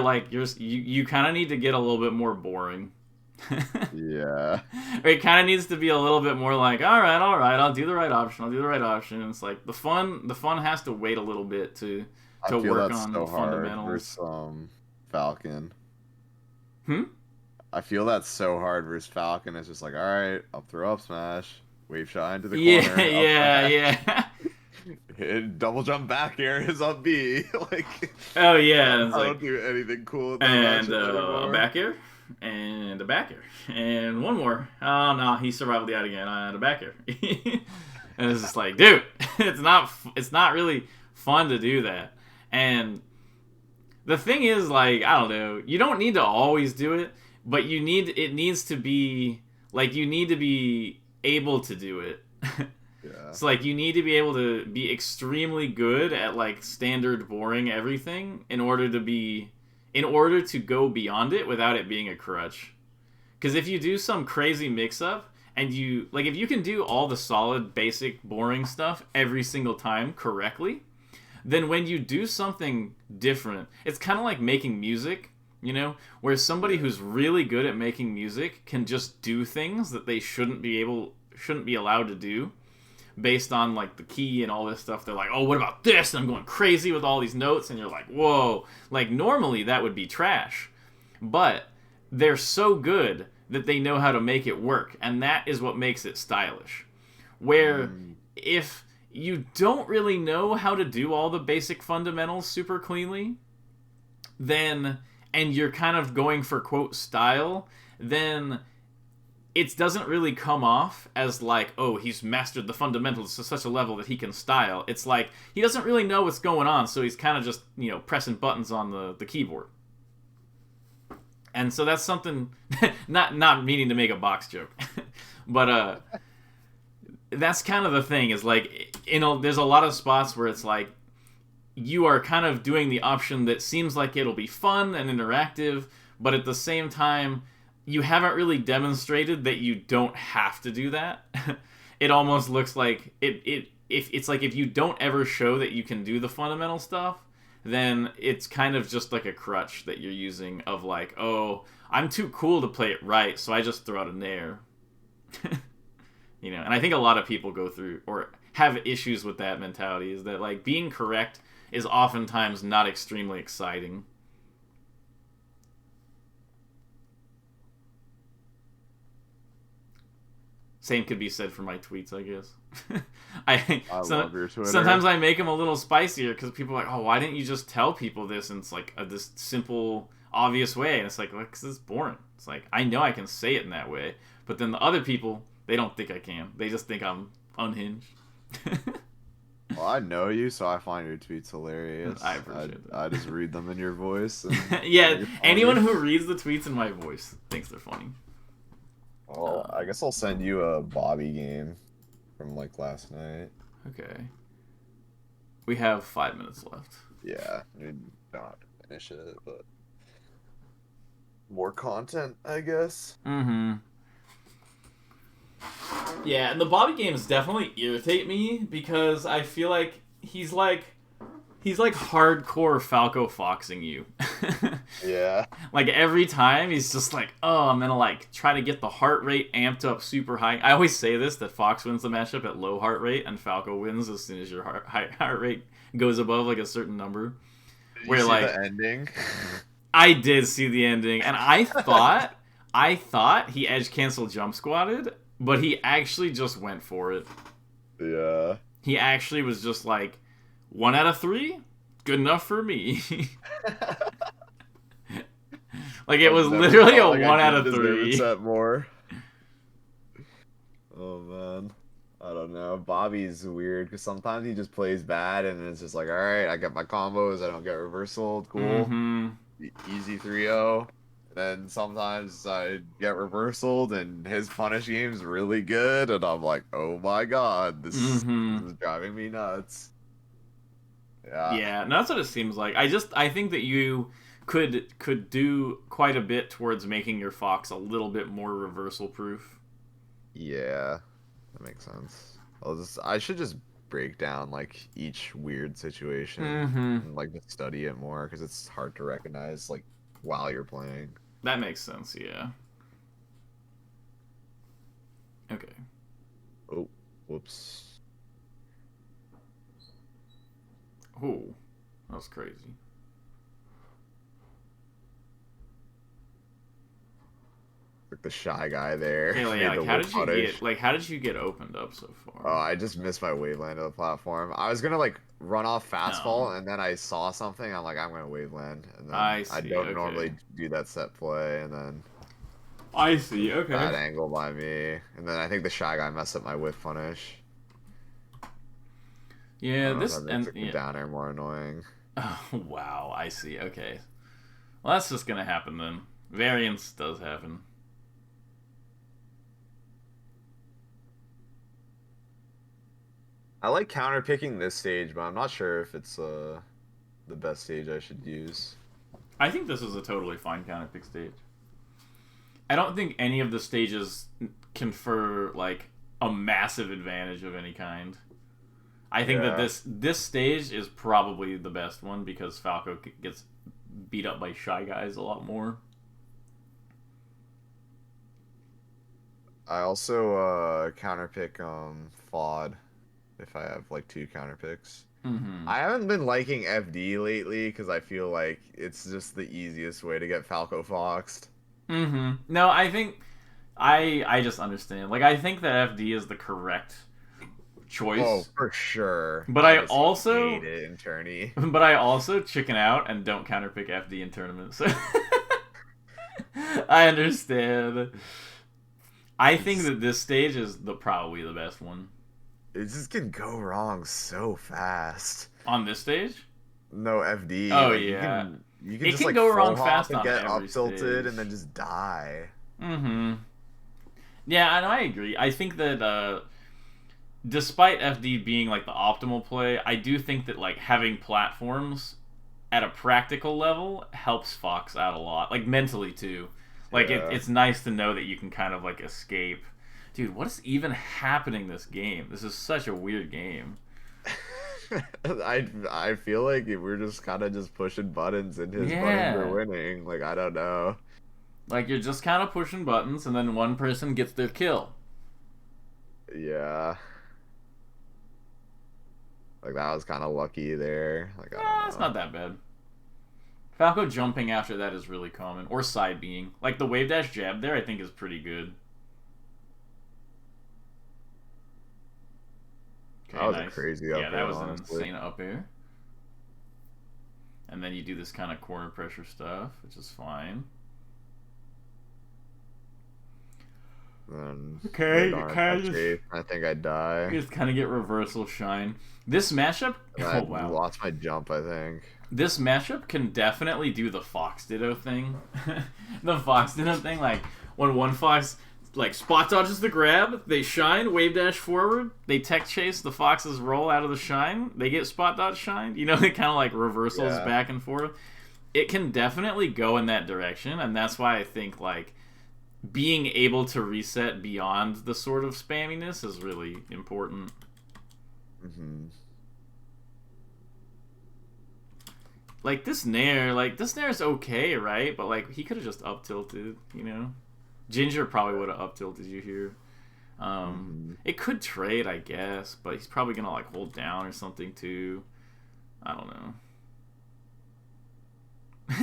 like you kind of need to get a little bit more boring. Yeah. Or it kind of needs to be a little bit more like, all right, I'll do the right option. And it's like the fun has to wait a little bit to work on the fundamentals. Versus Falcon. I feel that's so hard versus Falcon. It's just like, all right, up throw up smash, wave shot into the corner. Yeah. Hit double jump back air is up B. Like, oh yeah, I don't do anything cool. And a back air, and a back air, and one more. Oh no, he survived the out again. And a back air. And it's just like, dude, it's not really fun to do that. And the thing is, like, I don't know, you don't need to always do it. But you need to be able to do it. Yeah. So, like, you need to be able to be extremely good at, like, standard boring everything in order to go beyond it without it being a crutch. Because if you do some crazy mix-up, and if you can do all the solid, basic, boring stuff every single time correctly, then when you do something different, it's kind of like making music. You know, where somebody who's really good at making music can just do things that they shouldn't be allowed to do based on, like, the key and all this stuff. They're like, oh, what about this? And I'm going crazy with all these notes. And you're like, whoa. Like, normally that would be trash. But they're so good that they know how to make it work. And that is what makes it stylish. Where if you don't really know how to do all the basic fundamentals super cleanly, then... and you're kind of going for, quote, style, then it doesn't really come off as like, oh, he's mastered the fundamentals to such a level that he can style. It's like, he doesn't really know what's going on, so he's kind of just, you know, pressing buttons on the keyboard. And so that's something, not meaning to make a box joke, but that's kind of the thing, is like, you know, there's a lot of spots where it's like, you are kind of doing the option that seems like it'll be fun and interactive, but at the same time, you haven't really demonstrated that you don't have to do that. it almost looks like if it's like if you don't ever show that you can do the fundamental stuff, then it's kind of just like a crutch that you're using of like, oh, I'm too cool to play it right, so I just throw out a nair. You know, and I think a lot of people go through or have issues with that mentality, is that like being correct is oftentimes not extremely exciting. Same could be said for my tweets, I guess. I love your Twitter. Sometimes I make them a little spicier because people are like, oh, why didn't you just tell people this in like this simple, obvious way? And it's like, well, because it's boring. It's like, I know I can say it in that way, but then the other people, they don't think I can. They just think I'm unhinged. Well, I know you, so I find your tweets hilarious. I appreciate that. I just read them in your voice. And yeah, anyone who reads the tweets in my voice thinks they're funny. Well, I guess I'll send you a Bobby game from like last night. Okay. We have 5 minutes left. Yeah, we don't have to finish it, but more content, I guess. Mm-hmm. Yeah, and the Bobby games definitely irritate me because I feel like he's like hardcore Falco foxing you. Yeah. Like every time he's just like, oh, I'm gonna like try to get the heart rate amped up super high. I always say this, that Fox wins the matchup at low heart rate and Falco wins as soon as your heart rate goes above like a certain number. Did where you see like the ending? I did see the ending, and I thought he edge cancel jump squatted, but he actually just went for it. Yeah. He actually was just like, 1 out of 3, good enough for me. Like it was literally a 1 out of 3. Set more. Oh man, I don't know. Bobby's weird because sometimes he just plays bad, and it's just like, all right, I get my combos, I don't get reversal, cool, easy 3-0. Then sometimes I get reversaled, and his punish game's really good, and I'm like, oh my god, this is driving me nuts. Yeah, no, that's what it seems like. I think that you could do quite a bit towards making your Fox a little bit more reversal proof. Yeah, that makes sense. I should just break down like each weird situation and like just study it more because it's hard to recognize like while you're playing. That makes sense. Yeah. Okay. Oh, whoops. Oh, that was crazy. Like the shy guy there. Yeah, how did you get opened up so far? Oh, I just missed my waveland of the platform. I was gonna like run off fastball, and then I saw something. I'm like, I'm gonna waveland, and then I don't normally do that set play, and then I see. Okay. Bad angle by me, and then I think the shy guy messed up my whiff punish. Yeah, this makes the down air more annoying. Oh, wow, I see. Okay. Well, that's just gonna happen then. Variance does happen. I like counterpicking this stage, but I'm not sure if it's the best stage I should use. I think this is a totally fine counterpick stage. I don't think any of the stages confer like a massive advantage of any kind. I think that this stage is probably the best one because Falco gets beat up by shy guys a lot more. I also counterpick FOD if I have like 2 counterpicks. I haven't been liking FD lately because I feel like it's just the easiest way to get Falco foxed. No, I think I just understand. Like I think that FD is the correct choice. Oh, for sure. But I also hate it in tourney. But I also chicken out and don't counterpick FD in tournaments. So I understand. I think that this stage is probably the best one. It just can go wrong so fast. On this stage? No, FD. Oh, like, yeah. You can it just can like go wrong full fast hop and on get every up tilted stage. and then just die. Yeah, and I agree. I think that despite FD being like the optimal play, I do think that like having platforms at a practical level helps Fox out a lot. Like mentally too. Like it's nice to know that you can kind of like escape. Dude, what is even happening this game? This is such a weird game. I feel like we're just kind of just pushing buttons and his buttons are Yeah. winning. Like, I don't know. Like, you're just kind of pushing buttons, and then one person gets their kill. Yeah. Like, that was kind of lucky there. Like, I don't know. It's not that bad. Falco jumping after that is really common. Or side being. Like, the wave dash jab there, I think, is pretty good. Okay, That was nice. a crazy up air, that was honestly. an insane up air. And then you do this kind of corner pressure stuff, which is fine. Okay, you kind of I think I'd die. just kind of get reversal shine. This matchup, I oh wow, lost my jump, I think. this matchup can definitely do the Fox Ditto thing. The Fox Ditto thing, like when one Fox like spot dodges the grab, they shine, wave dash forward, they tech chase, the Foxes roll out of the shine, they get spot dodge shined. You know, it kind of like reversals back and forth. It can definitely go in that direction, and that's why I think like being able to reset beyond the sort of spamminess is really important. Mm-hmm. Like this Nair is okay, right? But like he could have just up tilted, you know. Ginger probably would have up tilted you here. It could trade, I guess, but he's probably gonna like hold down or something too. I don't know.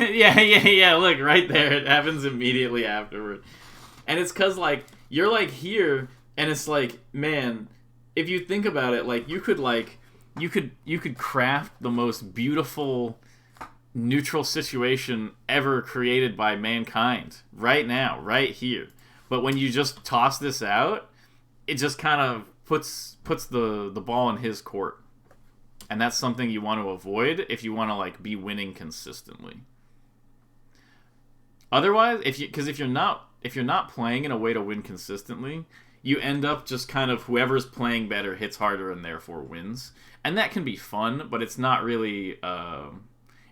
yeah. Look right there. It happens immediately afterward. And it's cause like you're like here, and it's like, man, if you think about it, like you could craft the most beautiful neutral situation ever created by mankind right now, right here. But when you just toss this out, it just kind of puts the ball in his court. And that's something you want to avoid if you want to like be winning consistently. Otherwise, if you're not playing in a way to win consistently, you end up just kind of whoever's playing better hits harder and therefore wins. And that can be fun, but it's not really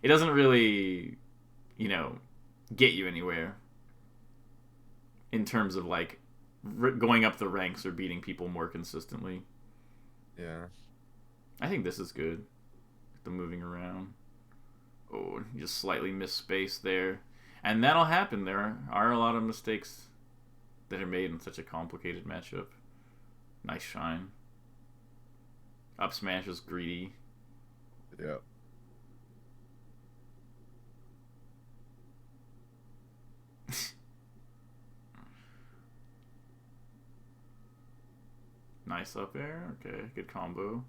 it doesn't really, get you anywhere in terms of like going up the ranks or beating people more consistently. Yeah. I think this is good. The moving around. Oh, you just slightly missed space there. And that'll happen. There are a lot of mistakes that are made in such a complicated matchup. Nice shine. Up smash is greedy. Yep. Nice up air. Okay, good combo.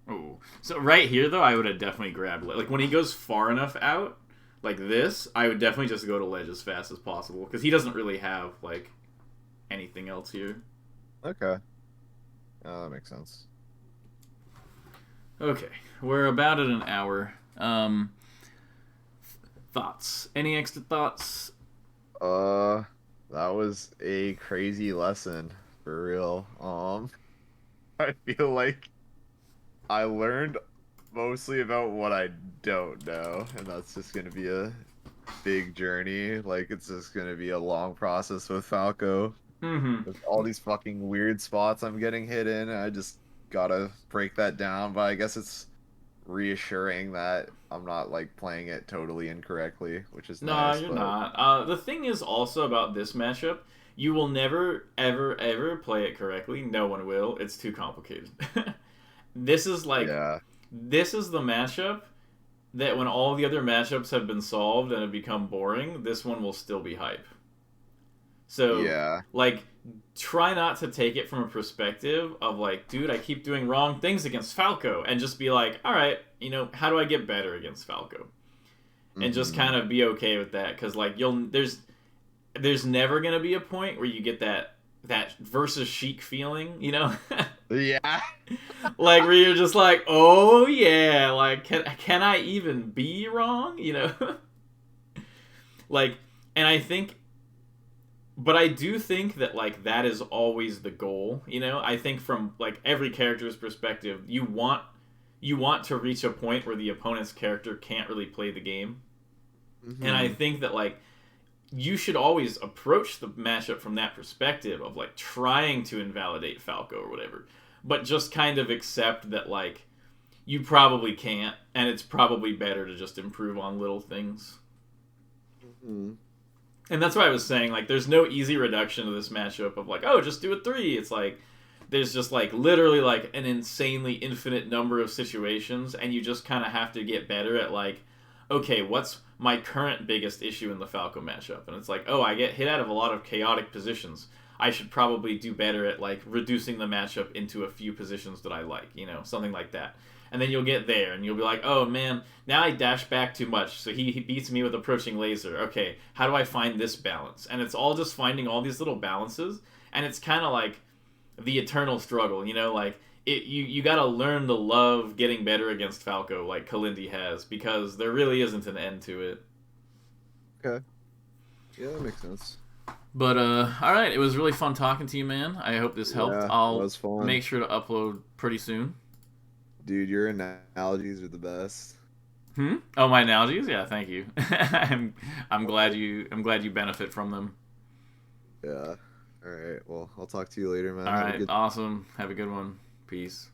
Oh, so right here though, I would have definitely grabbed like when he goes far enough out, like this, I would definitely just go to ledge as fast as possible because he doesn't really have like anything else here. Okay. That makes sense. Okay, we're about at an hour. Thoughts? Any extra thoughts? That was a crazy lesson for real. I feel like I learned mostly about what I don't know, and that's just gonna be a big journey. Like, it's just gonna be a long process with Falco. Mm-hmm. With all these fucking weird spots I'm getting hit in, I just gotta break that down. But I guess it's reassuring that I'm not like playing it totally incorrectly, which is No, nice. you're But not. The thing is also about this matchup, you will never, ever, ever play it correctly. No one will. It's too complicated. This is like, yeah, this is the matchup that when all the other matchups have been solved and have become boring, this one will still be hype. So, yeah, like, try not to take it from a perspective of like, dude, I keep doing wrong things against Falco, and just be like, all right, how do I get better against Falco? And just kind of be okay with that, because like there's never gonna be a point where you get that versus Sheik feeling, yeah. like where you're just like, oh yeah, like can I even be wrong, like, and but I do think that like that is always the goal, I think from like every character's perspective, you want to reach a point where the opponent's character can't really play the game. And I think that like you should always approach the matchup from that perspective of like trying to invalidate Falco or whatever, but just kind of accept that like you probably can't, and it's probably better to just improve on little things. Mm-hmm. And that's why I was saying, like, there's no easy reduction to this matchup of like, oh, just do a 3. It's like there's just like literally like an insanely infinite number of situations, and you just kind of have to get better at like, okay, what's my current biggest issue in the Falco matchup? And it's like, oh, I get hit out of a lot of chaotic positions. I should probably do better at like reducing the matchup into a few positions that I like, you know, something like that. And then you'll get there, and you'll be like, oh man, now I dash back too much, so he beats me with approaching laser. Okay, how do I find this balance? And it's all just finding all these little balances, and it's kind of like the eternal struggle, you know, like you gotta learn to love getting better against Falco, like Kalindi has, because there really isn't an end to it. Okay. Yeah, that makes sense. But all right, it was really fun talking to you, man. I hope this helped. Yeah, I'll it was fun. make sure to upload pretty soon. Dude, your analogies are the best. Oh, my analogies? Yeah, thank you. I'm glad you benefit from them. Yeah. All right. Well, I'll talk to you later, man. All right. Awesome. Have a good one. Peace.